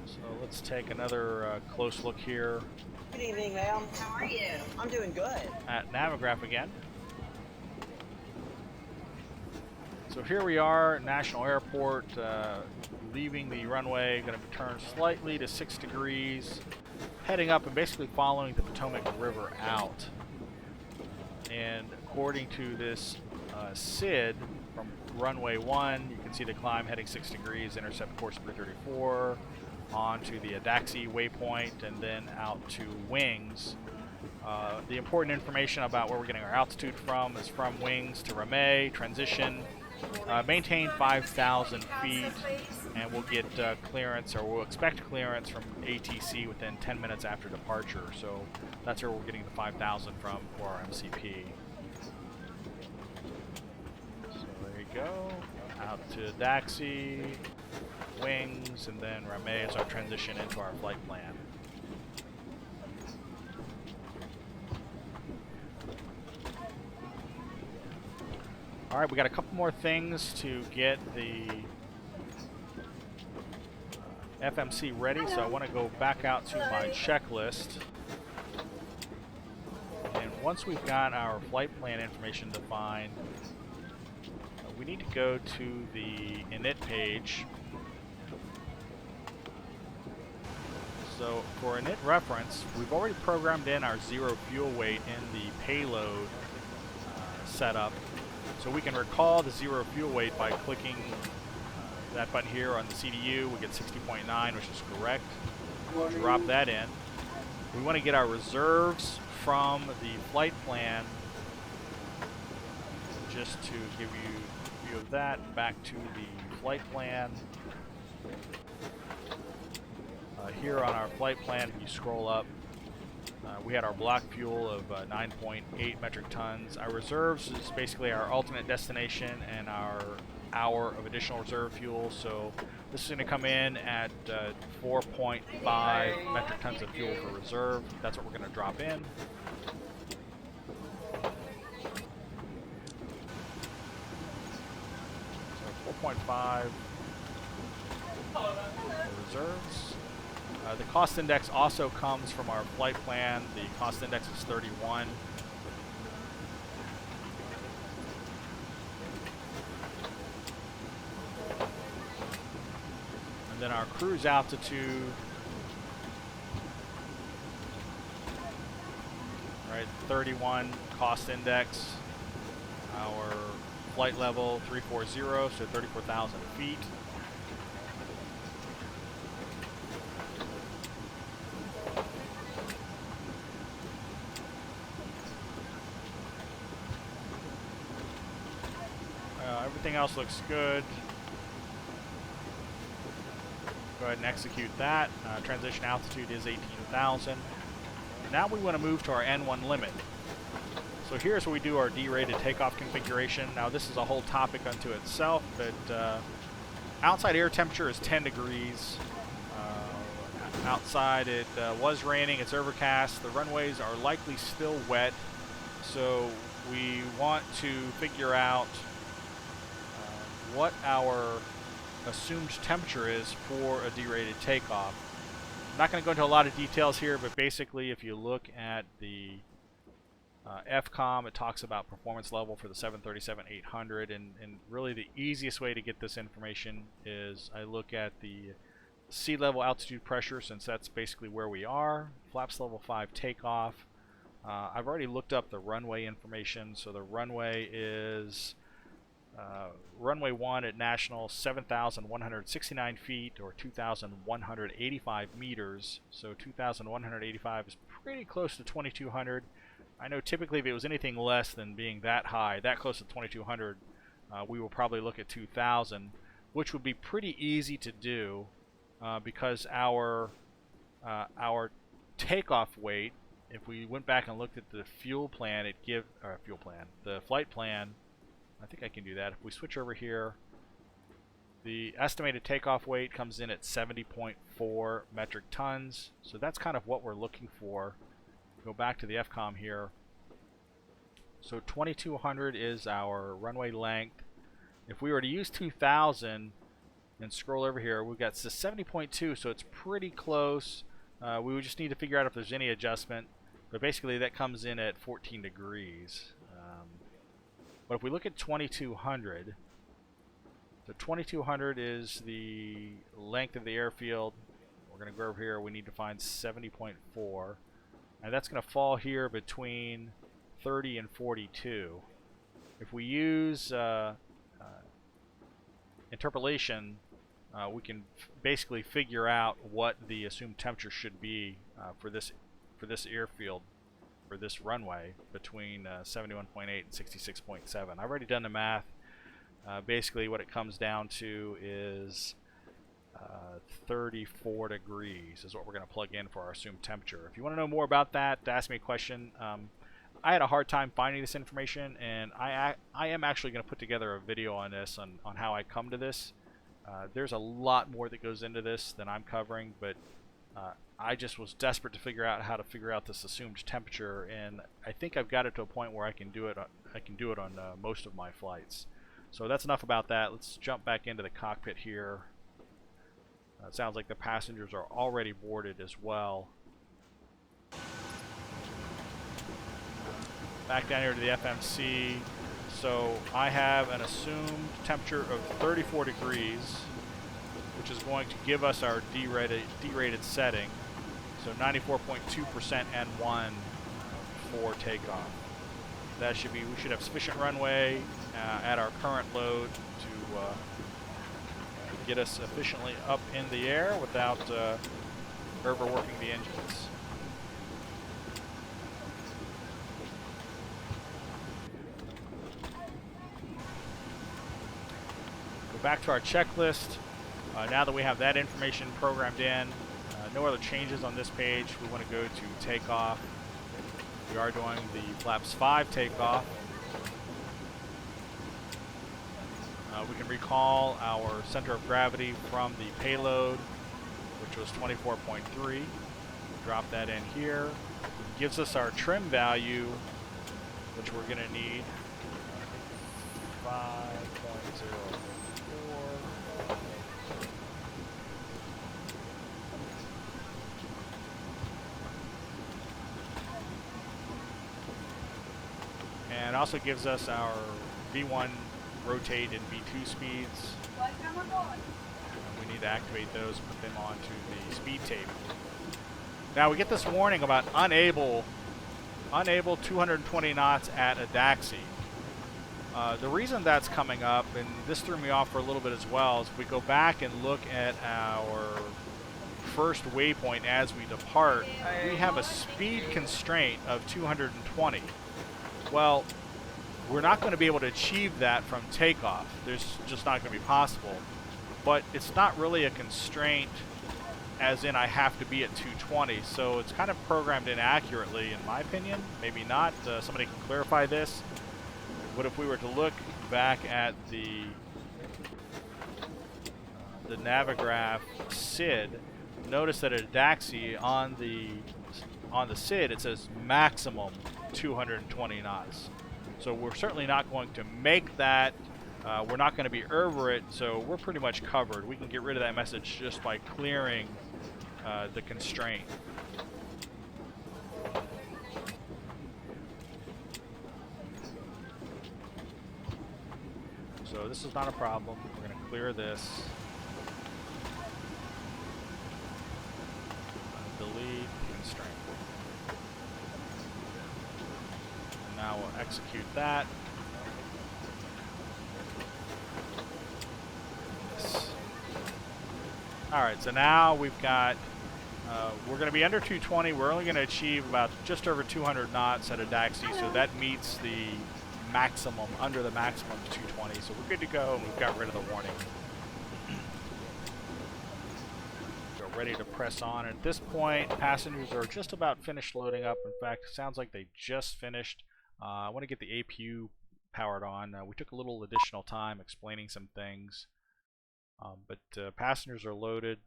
Speaker 1: So let's take another close look here.
Speaker 4: Good evening, ma'am. How are you? I'm doing good.
Speaker 1: At Navograph again. So here we are, National Airport, leaving the runway, going to turn slightly to 6 degrees, heading up and basically following the Potomac River out. And according to this SID from runway 1, you can see the climb heading 6 degrees, intercept course 334, onto the Adaxi waypoint, and then out to wings. The important information about where we're getting our altitude from is from wings to Ramey, transition, maintain 5,000 feet, and we'll get clearance, or we'll expect clearance from ATC within 10 minutes after departure. So that's where we're getting the 5,000 from for our MCP. So there you go. Out to Daxi, wings, and then Ramey is our transition into our flight plan. Alright, we got a couple more things to get the FMC ready, so I want to go back out to my checklist. And once we've got our flight plan information defined, we need to go to the init page. So for init reference, we've already programmed in our 0 fuel weight in the payload setup. So we can recall the 0 fuel weight by clicking that button here on the CDU. We get 60.9, which is correct. Drop that in. We want to get our reserves from the flight plan. Just to give you a view of that, back to the flight plan. Here on our flight plan, if you scroll up, we had our block fuel of 9.8 metric tons. Our reserves is basically our ultimate destination and our hour of additional reserve fuel. So this is going to come in at 4.5 metric tons of fuel for reserve. That's what we're going to drop in. So 4.5 reserves. The cost index also comes from our flight plan. The cost index is 31. And then our cruise altitude, right, 31 cost index. Our flight level 340, so 34,000 feet. everything else looks good. Go ahead and execute that. Transition altitude is 18,000. Now we want to move to our N1 limit. So here's where we do our derated takeoff configuration. Now this is a whole topic unto itself, but outside air temperature is 10 degrees. Outside it was raining, it's overcast. The runways are likely still wet, so we want to figure out what our assumed temperature is for a derated takeoff. I'm not going to go into a lot of details here, but basically if you look at the FCOM, it talks about performance level for the 737-800, and really the easiest way to get this information is I look at the sea level altitude pressure, since that's basically where we are. Flaps level 5 takeoff. I've already looked up the runway information, so the runway is runway 1 at National 7,169 feet or 2,185 meters. So 2,185 is pretty close to 2,200. I know typically if it was anything less than being that high, that close to 2,200, we will probably look at 2,000, which would be pretty easy to do because our takeoff weight, if we went back and looked at the fuel plan, the flight plan, I think I can do that. If we switch over here, the estimated takeoff weight comes in at 70.4 metric tons. So that's kind of what we're looking for. Go back to the FCOM here. So 2,200 is our runway length. If we were to use 2,000 and scroll over here, we've got 70.2, so it's pretty close. We would just need to figure out if there's any adjustment. But basically that comes in at 14 degrees. But if we look at 2,200, so 2,200 is the length of the airfield. We're going to go over here. We need to find 70.4. And that's going to fall here between 30 and 42. If we use interpolation, we can basically figure out what the assumed temperature should be for this airfield, for this runway, between 71.8 and 66.7. I've already done the math. Basically what it comes down to is 34 degrees is what we're going to plug in for our assumed temperature. If you want to know more about that, ask me a question. I had a hard time finding this information, and I am actually going to put together a video on this, on how I come to this. There's a lot more that goes into this than I'm covering, but I just was desperate to figure out how to figure out this assumed temperature, and I think I've got it to a point where I can do it. I can do it on most of my flights. So that's enough about that. Let's jump back into the cockpit here. It sounds like the passengers are already boarded as well. Back down here to the FMC. So I have an assumed temperature of 34 degrees, which is going to give us our derated setting. So 94.2% N1 for takeoff. That should be, we should have sufficient runway at our current load to get us efficiently up in the air without overworking the engines. Go back to our checklist. Now that we have that information programmed in, no other changes on this page. We want to go to takeoff. We are doing the flaps 5 takeoff. We can recall our center of gravity from the payload, which was 24.3. Drop that in here. It gives us our trim value, which we're going to need 5.04. And it also gives us our V1 rotate and V2 speeds. We need to activate those and put them onto the speed tape. Now we get this warning about unable 220 knots at Adaxi. The reason that's coming up, and this threw me off for a little bit as well, is if we go back and look at our first waypoint as we depart, we have a speed constraint of 220. Well, we're not going to be able to achieve that from takeoff. There's just not going to be possible. But it's not really a constraint, as in I have to be at 220. So it's kind of programmed inaccurately, in my opinion. Maybe not. Somebody can clarify this. But if we were to look back at the Navigraph SID, notice that at DAXI on the SID it says maximum 220 knots. So we're certainly not going to make that. We're not going to be over it, so we're pretty much covered. We can get rid of that message just by clearing the constraint. So this is not a problem. We're going to clear this. Delete constraint. And now we'll execute that. Alright, so now we've got, we're going to be under 220. We're only going to achieve about just over 200 knots at a DAXI, so that meets the maximum, under the maximum of 220. So we're good to go, and we've got rid of the warning. So ready to press on. At this point, passengers are just about finished loading up. In fact, it sounds like they just finished. I want to get the APU powered on. We took a little additional time explaining some things. But passengers are loaded.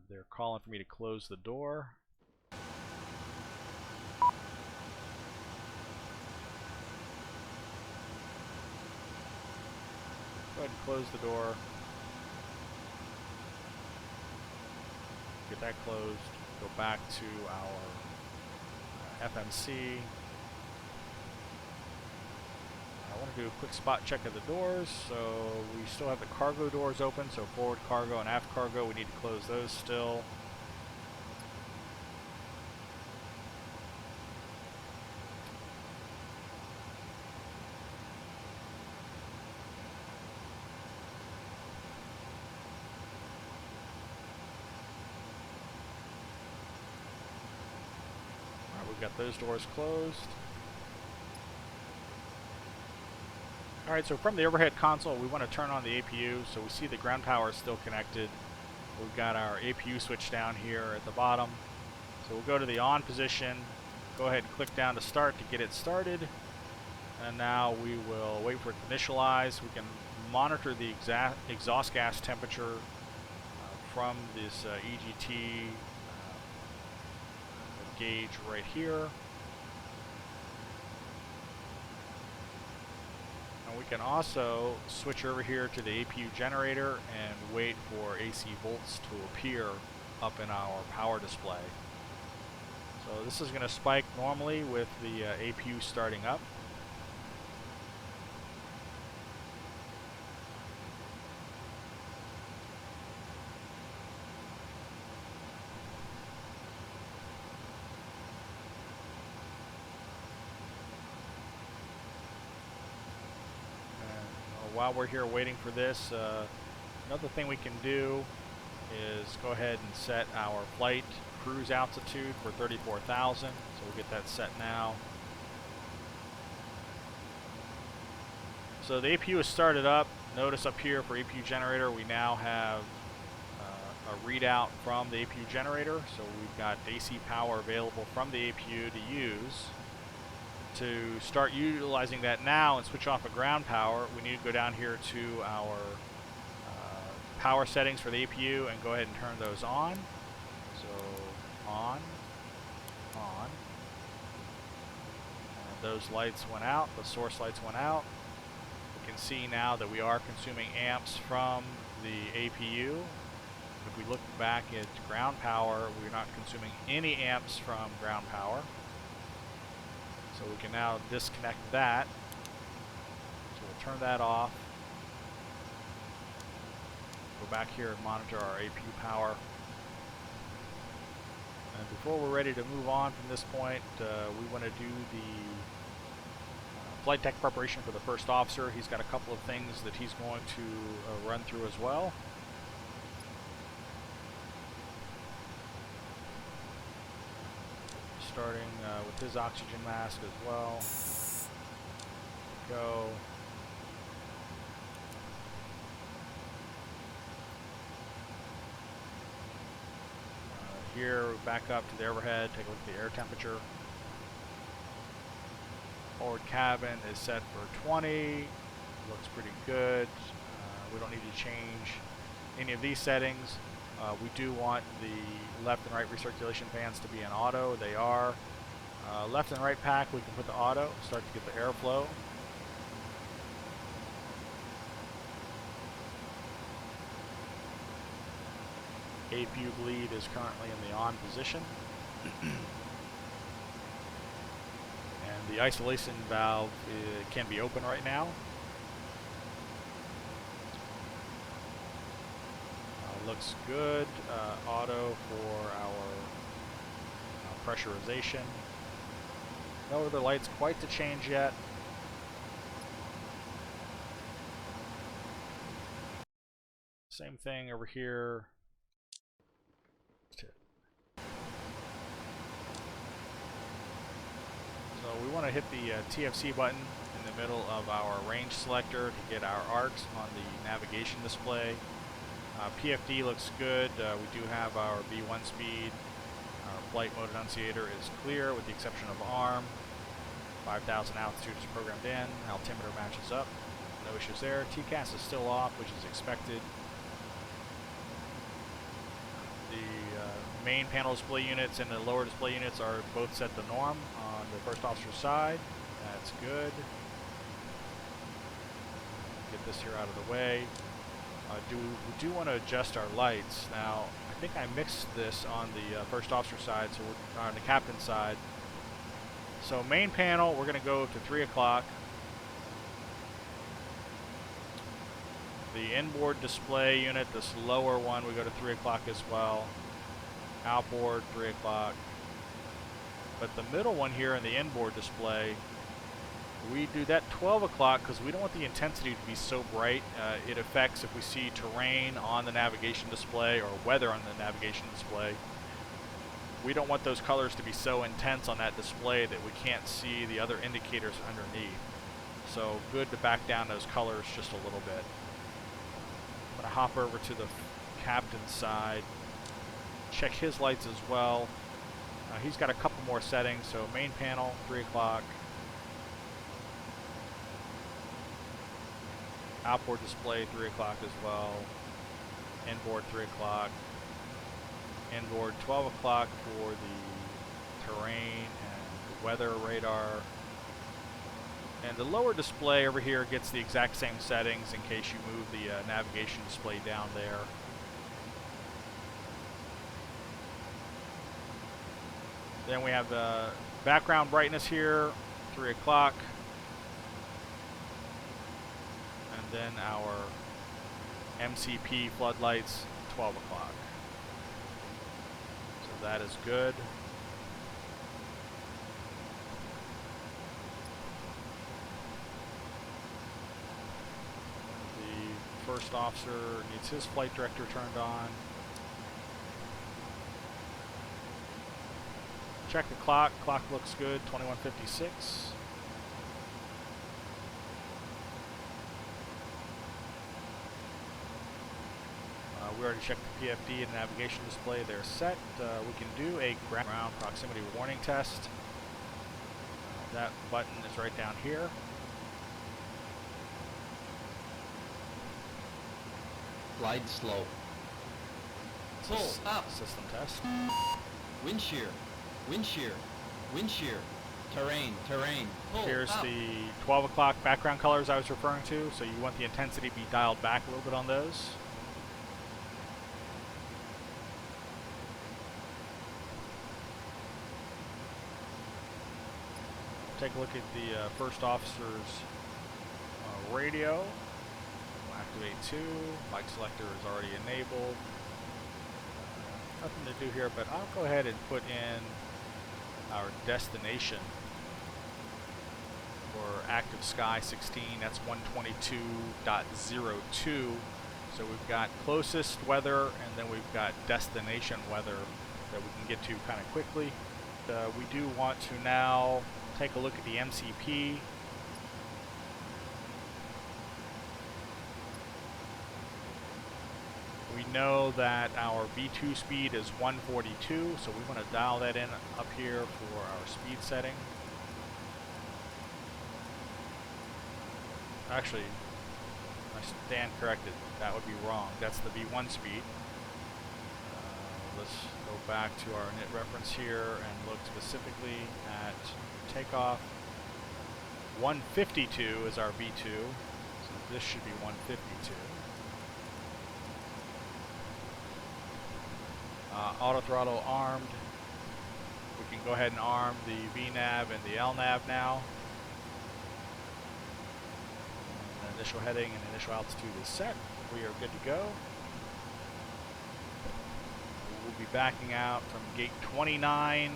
Speaker 1: They're calling for me to close the door. Go ahead and close the door. Get that closed. Go back to our FMC. I want to do a quick spot check of the doors. So we still have the cargo doors open, so forward cargo and aft cargo, we need to close those still. Alright, we've got those doors closed. Alright, so from the overhead console, we want to turn on the APU, so we see the ground power is still connected. We've got our APU switch down here at the bottom. So we'll go to the on position, go ahead and click down to start to get it started. And now we will wait for it to initialize. We can monitor the exhaust gas temperature from this EGT gauge right here. We can also switch over here to the APU generator and wait for AC volts to appear up in our power display. So this is going to spike normally with the APU starting up. While we're here waiting for this, another thing we can do is go ahead and set our flight cruise altitude for 34,000. So we'll get that set now. So the APU is started up. Notice up here for APU generator, we now have a readout from the APU generator. So we've got AC power available from the APU to use. To start utilizing that now and switch off of ground power, we need to go down here to our power settings for the APU and go ahead and turn those on. So on. And those lights went out, the source lights went out. We can see now that we are consuming amps from the APU. If we look back at ground power, we're not consuming any amps from ground power. So we can now disconnect that. So we'll turn that off. Go back here and monitor our APU power. And before we're ready to move on from this point, we want to do the flight deck preparation for the first officer. He's got a couple of things that he's going to run through as well. Starting with his oxygen mask as well. go. Here, back up to the overhead, take a look at the air temperature. Forward cabin is set for 20. Looks pretty good. We don't need to change any of these settings. We do want the left and right recirculation fans to be in auto. They are. Left and right pack, we can put the auto, start to get the airflow. A-fugue lead is currently in the on position. And the isolation valve can be open right now. Looks good. Auto for our pressurization. No other lights quite to change yet. Same thing over here. So we want to hit the TFC button in the middle of our range selector to get our arcs on the navigation display. PFD looks good. We do have our V1 speed. Our flight mode annunciator is clear with the exception of ARM. 5,000 altitude is programmed in. Altimeter matches up. No issues there. TCAS is still off, which is expected. The main panel display units and the lower display units are both set to norm on the first officer's side. That's good. Get this here out of the way. We do want to adjust our lights. Now, I think I mixed this on the first officer side, so we're on the captain's side. So main panel, we're going to go to 3 o'clock. The inboard display unit, this lower one, we go to 3 o'clock as well. Outboard, 3 o'clock. But the middle one here in the inboard display, we do that 12 o'clock because we don't want the intensity to be so bright. It affects if we see terrain on the navigation display or weather on the navigation display. We don't want those colors to be so intense on that display that we can't see the other indicators underneath. So good to back down those colors just a little bit. I'm going to hop over to the captain's side, check his lights as well. He's got a couple more settings, so main panel, 3 o'clock. Outboard display, 3 o'clock as well. Inboard, 3 o'clock. Inboard, 12 o'clock for the terrain and weather radar. And the lower display over here gets the exact same settings in case you move the navigation display down there. Then we have the background brightness here, 3 o'clock. And then our MCP floodlights, 12 o'clock. So that is good. The first officer needs his flight director turned on. Check the clock. Clock looks good, 21:56. We already checked the PFD and navigation display. They're set. We can do a ground proximity warning test. That button is right down here.
Speaker 5: Glide slow. Pull up.
Speaker 1: System test.
Speaker 5: Wind shear. Wind shear. Wind shear. Terrain. Terrain. Pull
Speaker 1: Here's
Speaker 5: up.
Speaker 1: the 12 o'clock background colors I was referring to. So you want the intensity to be dialed back a little bit on those. Take a look at the first officer's radio. We'll activate 2. Mic selector is already enabled. Nothing to do here, but I'll go ahead and put in our destination for active sky 16. That's 122.02. So we've got closest weather, and then we've got destination weather that we can get to kind of quickly. We do want to now take a look at the MCP. know that our V2 speed is 142, so we want to dial that in up here for our speed setting. Actually, I stand corrected. That would be wrong. That's the V1 speed. Let's go back to our init reference here and look specifically at takeoff. 152 is our V2, so this should be 152. Auto throttle armed. We can go ahead and arm the VNAV and the LNAV now. And initial heading and initial altitude is set. We are good to go. We'll be backing out from gate 29,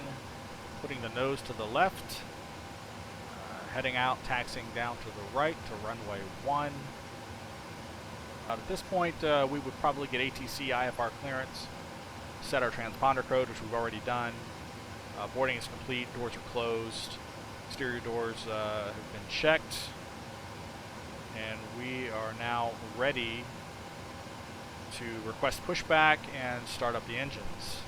Speaker 1: putting the nose to the left, heading out, taxiing down to the right to runway 1. At this point, we would probably get ATC IFR clearance, set our transponder code, which we've already done. Boarding is complete, doors are closed, exterior doors have been checked, and we are now ready to request pushback and start up the engines.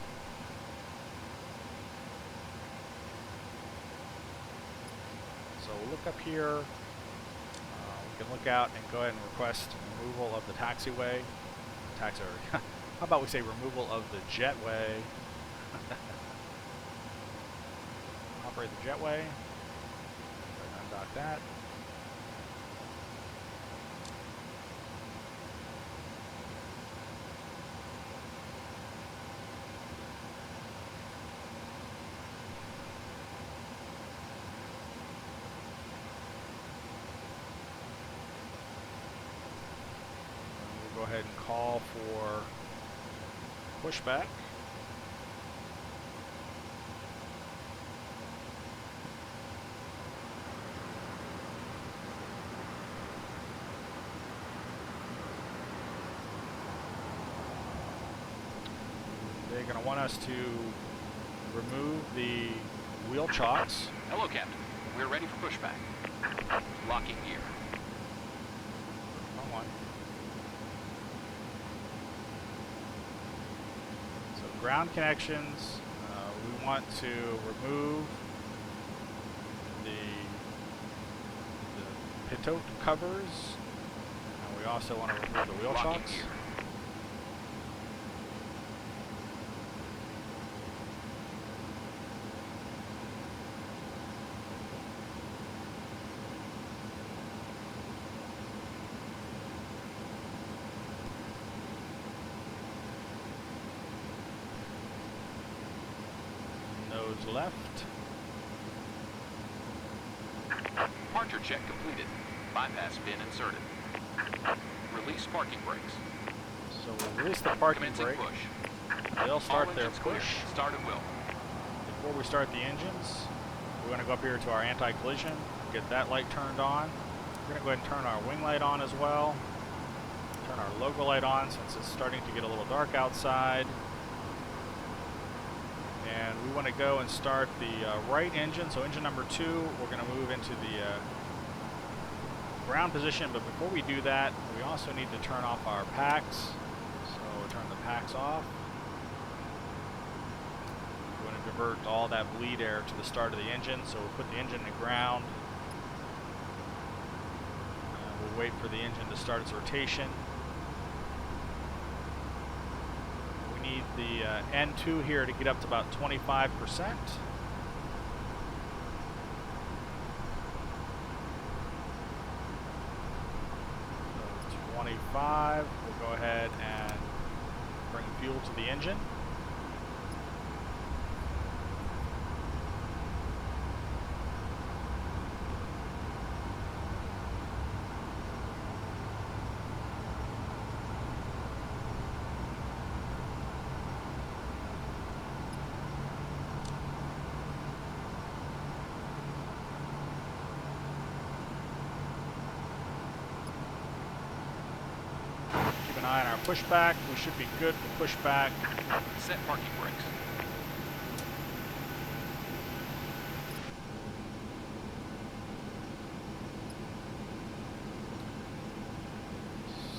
Speaker 1: So we'll look up here. We can look out and go ahead and request removal of the taxiway. How about we say removal of the jetway? Operate the jetway. Undock that. We'll go ahead and call for pushback. They're going to want us to remove the wheel chocks.
Speaker 6: Hello, Captain. We're ready for pushback. Locking gear.
Speaker 1: Wrong one. So ground connections, we want to remove the pitot covers, and we also want to remove the wheel
Speaker 6: Locking
Speaker 1: chocks.
Speaker 6: gear.
Speaker 1: Left.
Speaker 6: Departure check completed. Bypass pin inserted. Release parking brakes.
Speaker 1: So we'll release the parking
Speaker 6: Commencing
Speaker 1: brake.
Speaker 6: push.
Speaker 1: They'll start
Speaker 6: All
Speaker 1: their
Speaker 6: engines clear.
Speaker 1: push.
Speaker 6: Start at will.
Speaker 1: Before we start the engines, we're going to go up here to our anti-collision, get that light turned on. We're going to go ahead and turn our wing light on as well. Turn our logo light on since it's starting to get a little dark outside. And we want to go and start the right engine, so engine number 2, we're going to move into the ground position, but before we do that, we also need to turn off our packs. So we'll turn the packs off. We're going to divert all that bleed air to the start of the engine, so we'll put the engine in the ground. We'll wait for the engine to start its rotation. Need the N2 here to get up to about 25%. 25, we'll go ahead and bring fuel to the engine. Eye on our pushback. We should be good for pushback.
Speaker 6: Set parking brakes.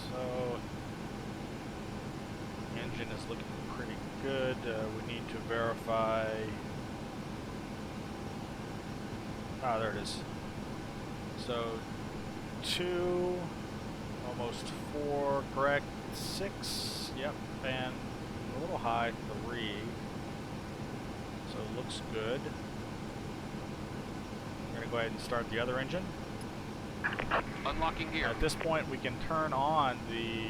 Speaker 1: So need to verify. Ah, there it is. So 2, almost 4, correct. 6, yep, and a little high, 3. So it looks good. We're gonna go ahead and start the other engine.
Speaker 6: Unlocking gear.
Speaker 1: At this point, we can turn on the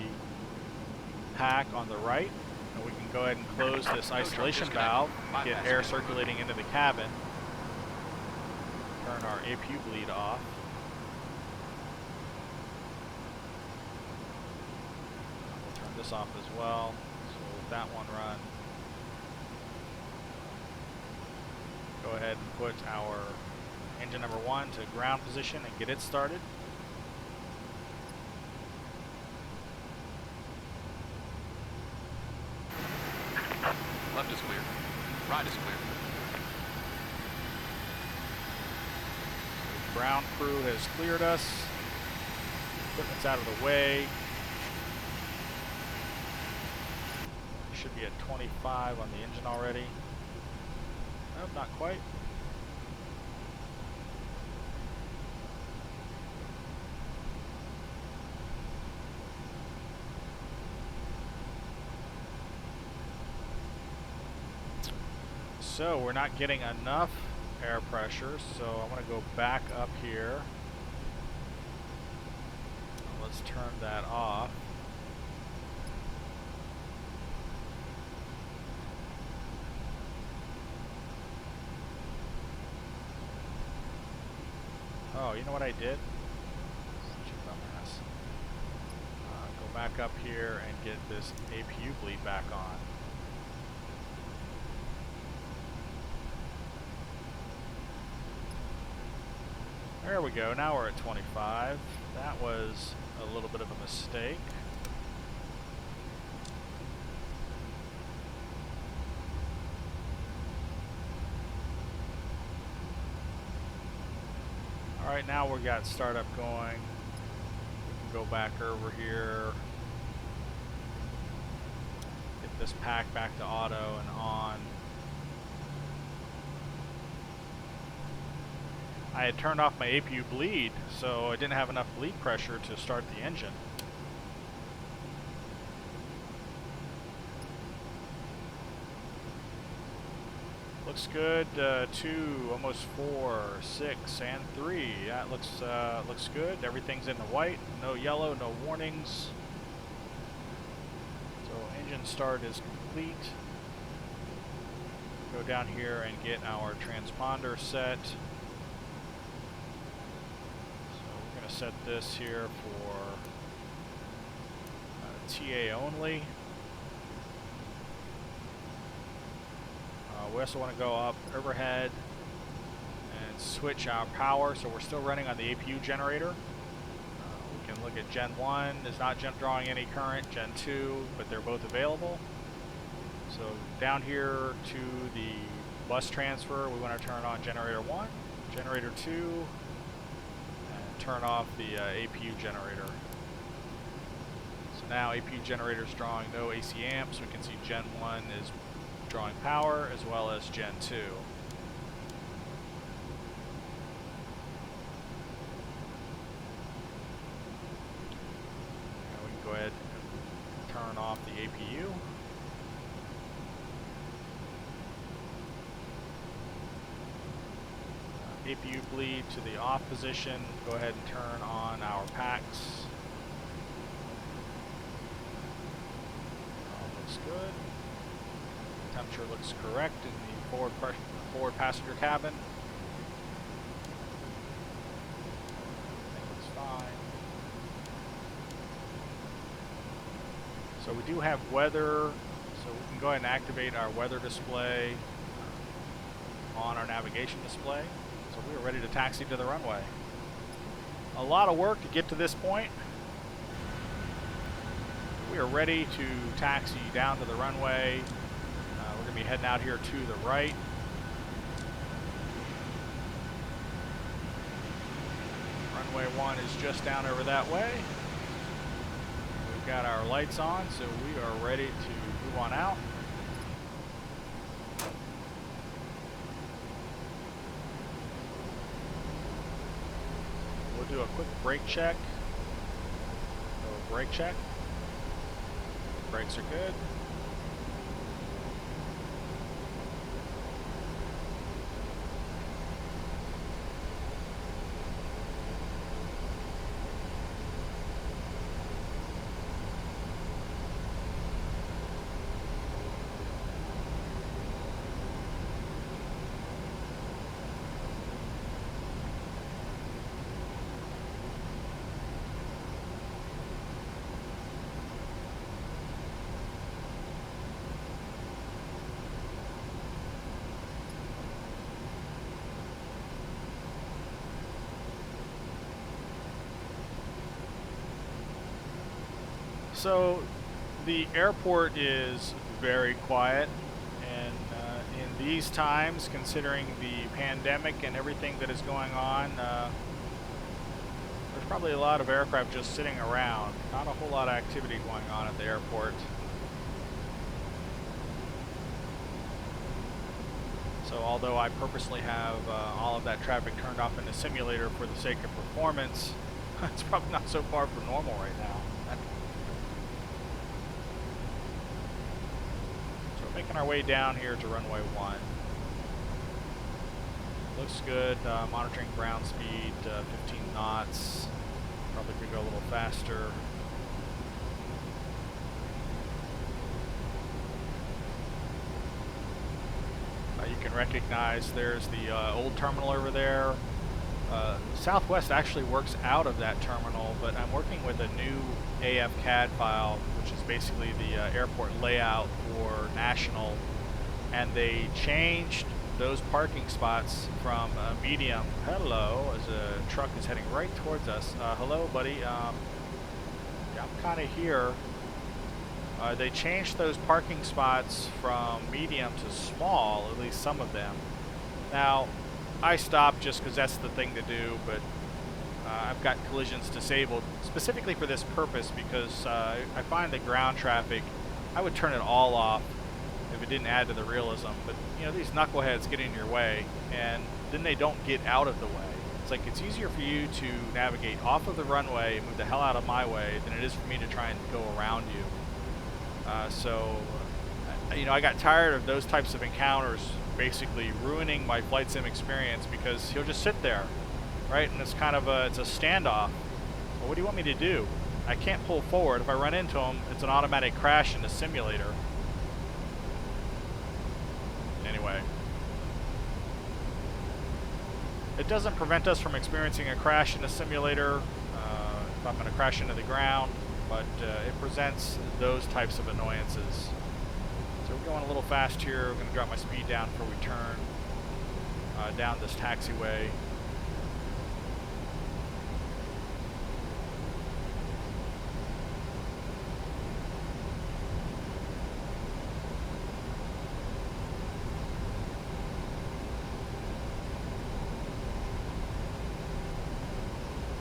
Speaker 1: pack on the right, and we can go ahead and close this isolation valve, get air circulating into the cabin. Turn our APU bleed off. We'll turn this off as well. So we'll let that one run. Go ahead and put our engine number 1 to ground position and get it started.
Speaker 6: Left is clear. Right is clear.
Speaker 1: The ground crew has cleared us. Equipment's out of the way. Should be at 25 on the engine already. Nope, not quite. So we're not getting enough air pressure, so I'm going to go back up here. Let's turn that off. Oh, you know what I did? Such a dumbass. Go back up here and get this APU bleed back on. There we go, now we're at 25. That was a little bit of a mistake. Alright, now we've got startup going. We can go back over here. Get this pack back to auto and on. I had turned off my APU bleed, so I didn't have enough bleed pressure to start the engine. Looks good. 2, almost 4, 6, and 3. That looks good. Everything's in the white. No yellow. No warnings. So engine start is complete. Go down here and get our transponder set. Set this here for TA only. We also want to go up overhead and switch our power, so we're still running on the APU generator. We can look at Gen 1 is not drawing any current, Gen 2, but they're both available. So down here to the bus transfer, we want to turn on generator 1, generator 2, turn off the APU generator. So now APU generator is drawing no AC amps. We can see Gen 1 is drawing power as well as Gen 2. Now we can go ahead and turn off the APU. APU bleed to the off position. Go ahead and turn on our packs. All looks good. Temperature looks correct in the forward passenger cabin. Everything looks fine. So we do have weather, so we can go ahead and activate our weather display on our navigation display. So we are ready to taxi to the runway. A lot of work to get to this point. We are ready to taxi down to the runway. We're going to be heading out here to the right. Runway 1 is just down over that way. We've got our lights on, so we are ready to move on out. we'll do a quick brake check. So brake check. Brakes are good. So the airport is very quiet, and in these times, considering the pandemic and everything that is going on, there's probably a lot of aircraft just sitting around. Not a whole lot of activity going on at the airport. So although I purposely have all of that traffic turned off in the simulator for the sake of performance, it's probably not so far from normal right now. Making our way down here to runway 1. Looks good. Monitoring ground speed, 15 knots. Probably could go a little faster. You can recognize there's the old terminal over there. Southwest actually works out of that terminal, but I'm working with a new AF CAD file, which is basically the airport layout for National, and they changed those parking spots from medium. Hello, as a truck is heading right towards us. Hello, buddy. Yeah, I'm kind of here. They changed those parking spots from medium to small, at least some of them. Now, I stopped just because that's the thing to do, but I've got collisions disabled specifically for this purpose because I find the ground traffic, I would turn it all off if it didn't add to the realism. But you know, these knuckleheads get in your way, and then they don't get out of the way. It's like it's easier for you to navigate off of the runway and move the hell out of my way than it is for me to try and go around you. You know, I got tired of those types of encounters basically ruining my flight sim experience because he'll just sit there, right? And it's kind of it's a standoff. Well, what do you want me to do? I can't pull forward. If I run into him, it's an automatic crash in the simulator. Anyway. It doesn't prevent us from experiencing a crash in a simulator if I'm going to crash into the ground, but it presents those types of annoyances. So we're going a little fast here. We're going to drop my speed down before we turn down this taxiway.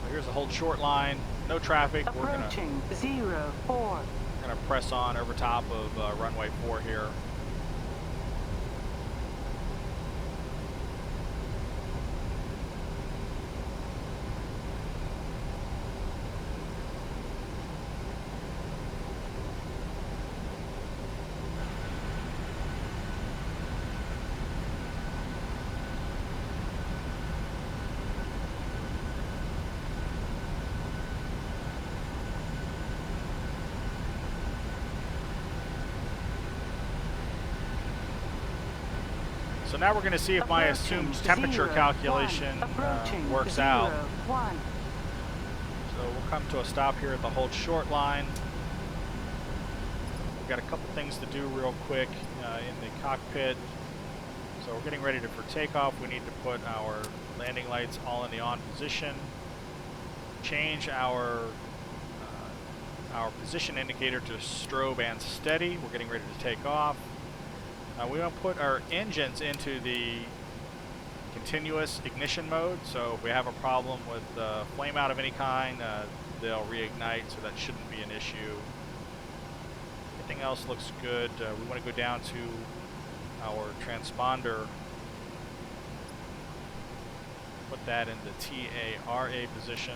Speaker 1: Here's a hold short line, no traffic.
Speaker 7: Approaching 04.
Speaker 1: We're going to press on over top of runway 4 here. So now we're going to see if my assumed temperature calculation works out. So we'll come to a stop here at the hold short line. We've got a couple things to do real quick in the cockpit. So we're getting ready for takeoff. We need to put our landing lights all in the on position. Change our position indicator to strobe and steady. We're getting ready to take off. We want to put our engines into the continuous ignition mode, so if we have a problem with flame out of any kind, they'll reignite, so that shouldn't be an issue. Everything else looks good. We want to go down to our transponder. Put that in the TARA position.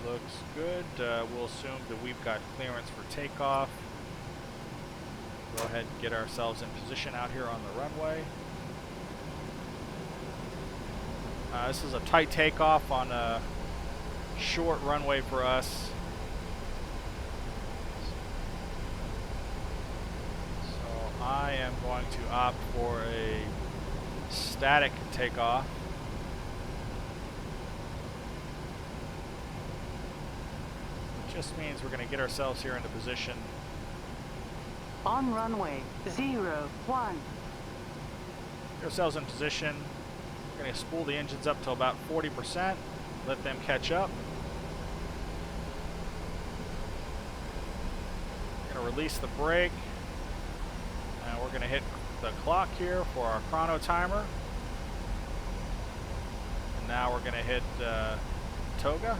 Speaker 1: Looks good. We'll assume that we've got clearance for takeoff. Go ahead and get ourselves in position out here on the runway. This is a tight takeoff on a short runway for us. So I am going to opt for a static takeoff. Which just means we're going to get ourselves here into position.
Speaker 7: On runway 01.
Speaker 1: Get ourselves in position. We're going to spool the engines up to about 40%. Let them catch up. We're going to release the brake. And we're going to hit the clock here for our chrono timer. And now we're going to hit toga.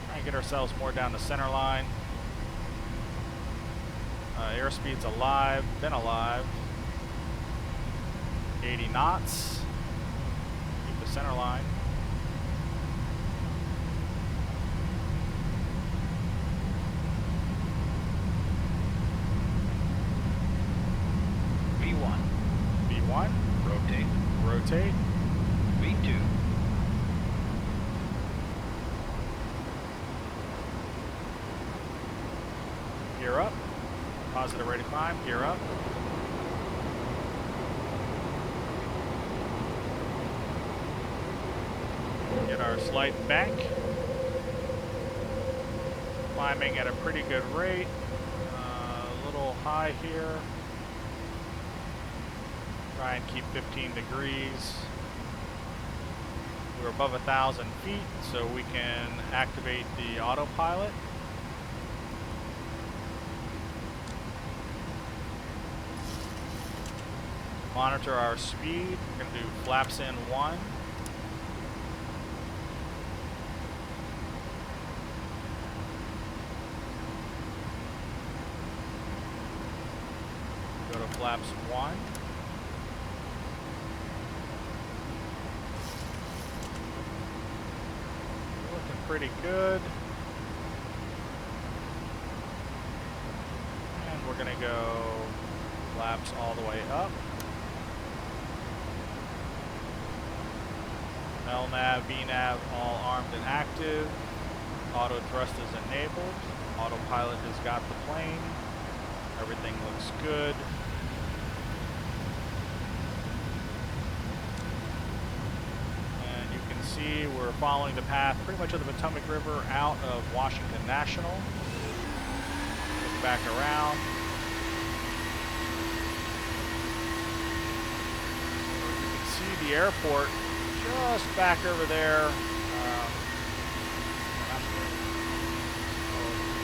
Speaker 1: Try and get ourselves more down the center line. Airspeed's alive, been alive. 80 knots. Keep the center line.
Speaker 5: V1.
Speaker 1: V1.
Speaker 5: Rotate.
Speaker 1: Rotate.
Speaker 5: V2.
Speaker 1: Gear up. Positive rate of climb. Gear up. Get our slight bank. Climbing at a pretty good rate. A little high here. Try and keep 15 degrees. We're above 1,000 feet, so we can activate the autopilot. Monitor our speed. We're going to do flaps in 1. Go to flaps 1. Looking pretty good. And we're going to go flaps all the way up. LNAV, VNAV, all armed and active. Auto thrust is enabled. Autopilot has got the plane. Everything looks good. And you can see we're following the path pretty much of the Potomac River out of Washington National. Look back around. You can see the airport just back over there. So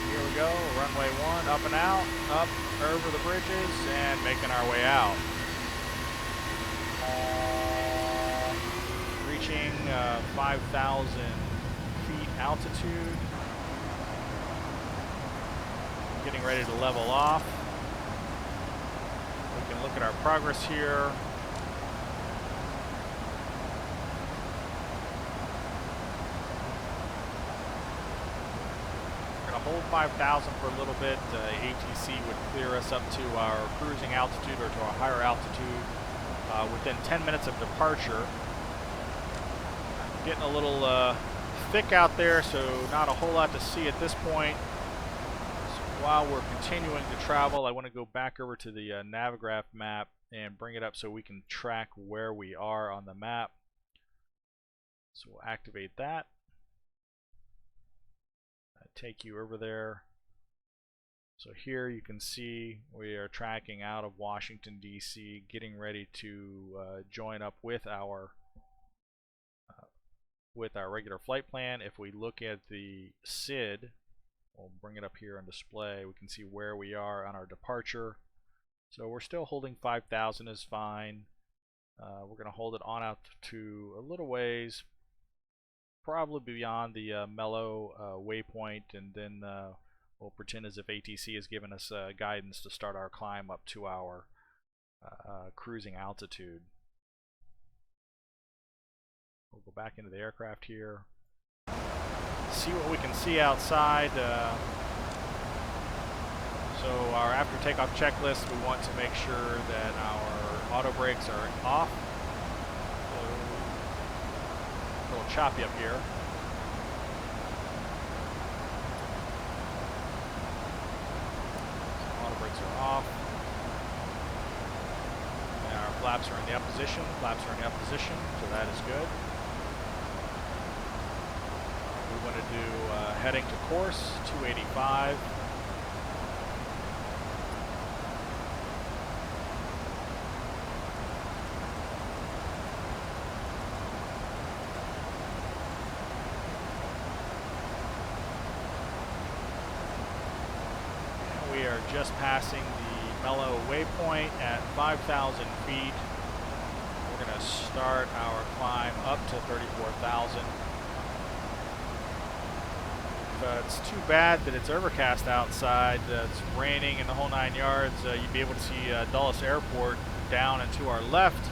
Speaker 1: here we go, runway 1, up and out, up over the bridges, and making our way out. Reaching 5,000 feet altitude. Getting ready to level off. We can look at our progress here. Hold 5,000 for a little bit. ATC would clear us up to our cruising altitude or to a higher altitude within 10 minutes of departure. Getting a little thick out there, so not a whole lot to see at this point. So while we're continuing to travel, I want to go back over to the Navigraph map and bring it up so we can track where we are on the map. So we'll activate that. Take you over there. So here you can see we are tracking out of Washington DC, getting ready to join up with our regular flight plan. If we look at the SID, we'll bring it up here on display. We can see where we are on our departure. So we're still holding 5,000 is fine. We're going to hold it on out to a little ways, probably beyond the mellow waypoint, and then we'll pretend as if ATC has given us guidance to start our climb up to our cruising altitude. We'll go back into the aircraft here, see what we can see outside. So our after takeoff checklist, we want to make sure that our auto brakes are off. A little choppy up here. So auto brakes are off. And our flaps are in the up position. Flaps are in the up position, so that is good. We want to do heading to course 285. We are just passing the mellow waypoint at 5,000 feet. We're going to start our climb up to 34,000. It's too bad that it's overcast outside. It's raining in the whole 9 yards. You'd be able to see Dulles Airport down and to our left.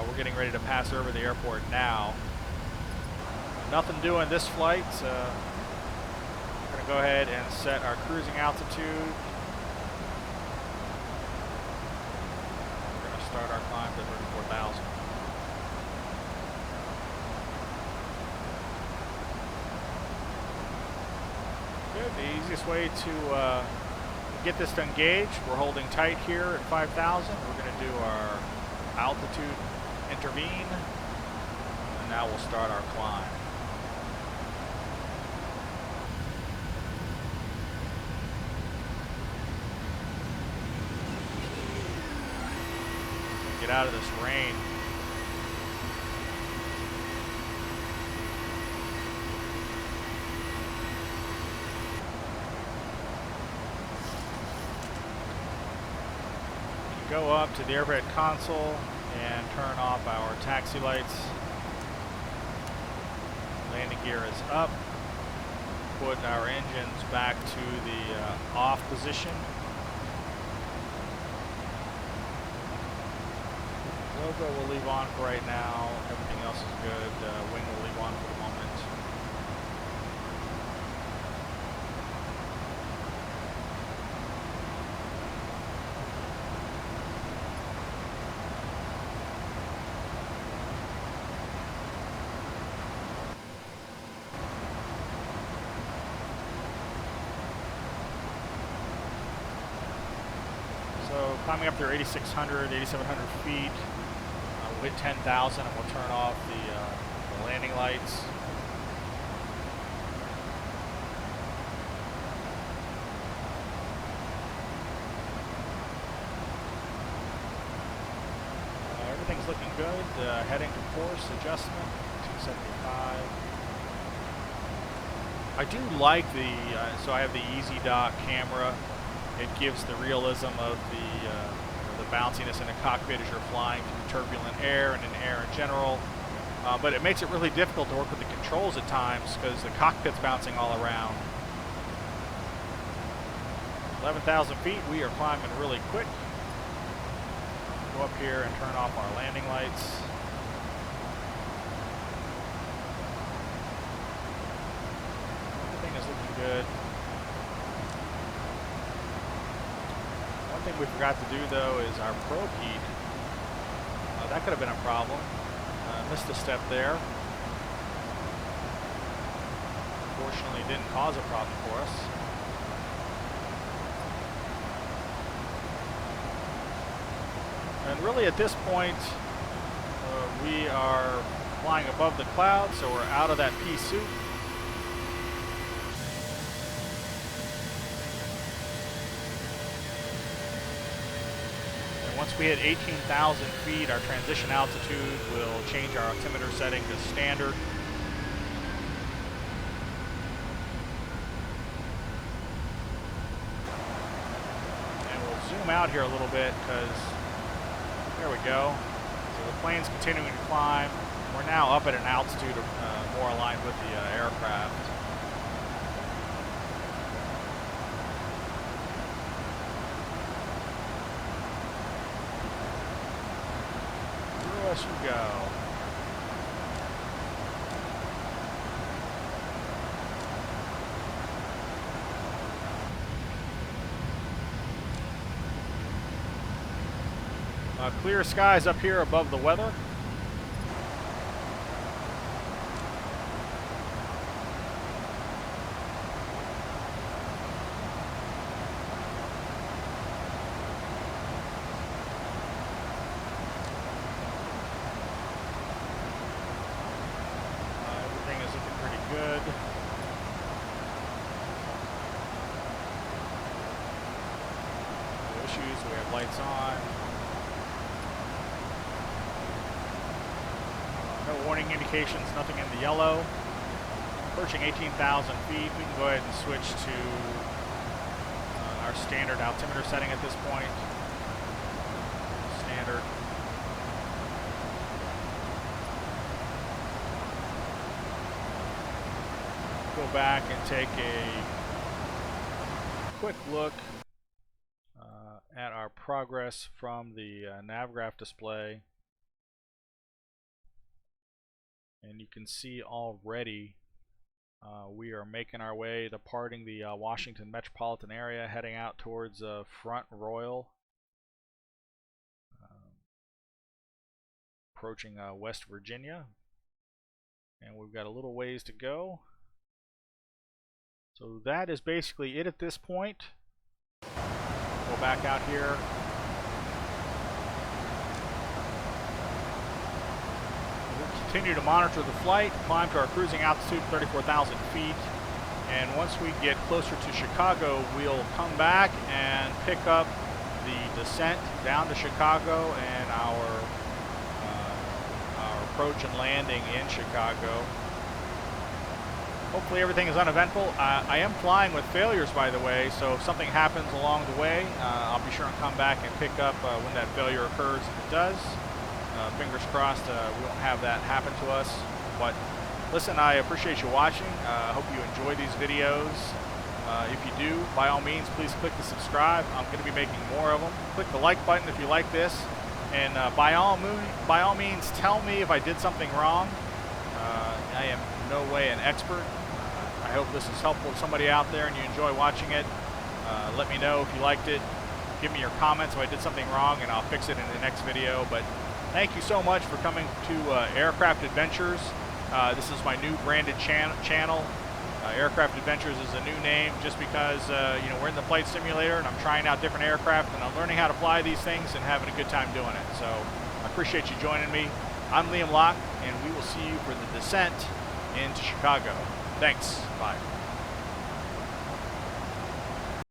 Speaker 1: We're getting ready to pass over the airport now. Nothing doing this flight. We're going to go ahead and set our cruising altitude. We're going to start our climb to 34,000. Good. The easiest way to get this to engage, we're holding tight here at 5,000. We're going to do our altitude intervene, and now we'll start our climb. Get out of this rain. Go up to the overhead console and turn off our taxi lights. Landing gear is up. Put our engines back to the off position. Logo we'll leave on for right now. Everything else is good. Wing will leave on for the moment. So climbing up there 8,600, 8,700 feet. We'll hit 10,000 and we'll turn off the landing lights. Everything's looking good. Heading to course adjustment 275. I do like the so I have the Easy Dock camera. It gives the realism of the bounciness in a cockpit as you're flying through turbulent air and in air in general. But it makes it really difficult to work with the controls at times because the cockpit's bouncing all around. 11,000 feet, we are climbing really quick. Go up here and turn off our landing lights. Everything is looking good. One thing we forgot to do though is our probe heat. That could have been a problem. Missed a step there. Fortunately, didn't cause a problem for us. And really at this point, we are flying above the clouds, so we're out of that pea soup. Once we hit 18,000 feet, our transition altitude will change our altimeter setting to standard. And we'll zoom out here a little bit because there we go. So the plane's continuing to climb. We're now up at an altitude more aligned with the aircraft. Yes, you go. Clear skies up here above the weather. Everything is looking pretty good. No issues, we have lights on. No warning indications, nothing in the yellow. Approaching 18,000 feet, we can go ahead and switch to our standard altimeter setting at this point. Standard. Go back and take a quick look at our progress from the nav graph display. And you can see already we are making our way, departing the Washington metropolitan area, heading out towards Front Royal, approaching West Virginia, and we've got a little ways to go. So that is basically it at this point. Go back out here. Continue to monitor the flight, climb to our cruising altitude, 34,000 feet. And once we get closer to Chicago, we'll come back and pick up the descent down to Chicago and our approach and landing in Chicago. Hopefully everything is uneventful. I am flying with failures, by the way, so if something happens along the way, I'll be sure and come back and pick up when that failure occurs, if it does. Fingers crossed we won't have that happen to us. But listen, I appreciate you watching. I hope you enjoy these videos. If you do, by all means, please click the subscribe. I'm going to be making more of them. Click the like button if you like this. And by all means, tell me if I did something wrong. I am in no way an expert. I hope this is helpful to somebody out there and you enjoy watching it. Let me know if you liked it. Give me your comments if I did something wrong and I'll fix it in the next video. But thank you so much for coming to Aircraft Adventures. This is my new branded channel. Aircraft Adventures is a new name just because you know, we're in the flight simulator and I'm trying out different aircraft and I'm learning how to fly these things and having a good time doing it. So I appreciate you joining me. I'm Liam Locke and we will see you for the descent into Chicago. Thanks. Bye.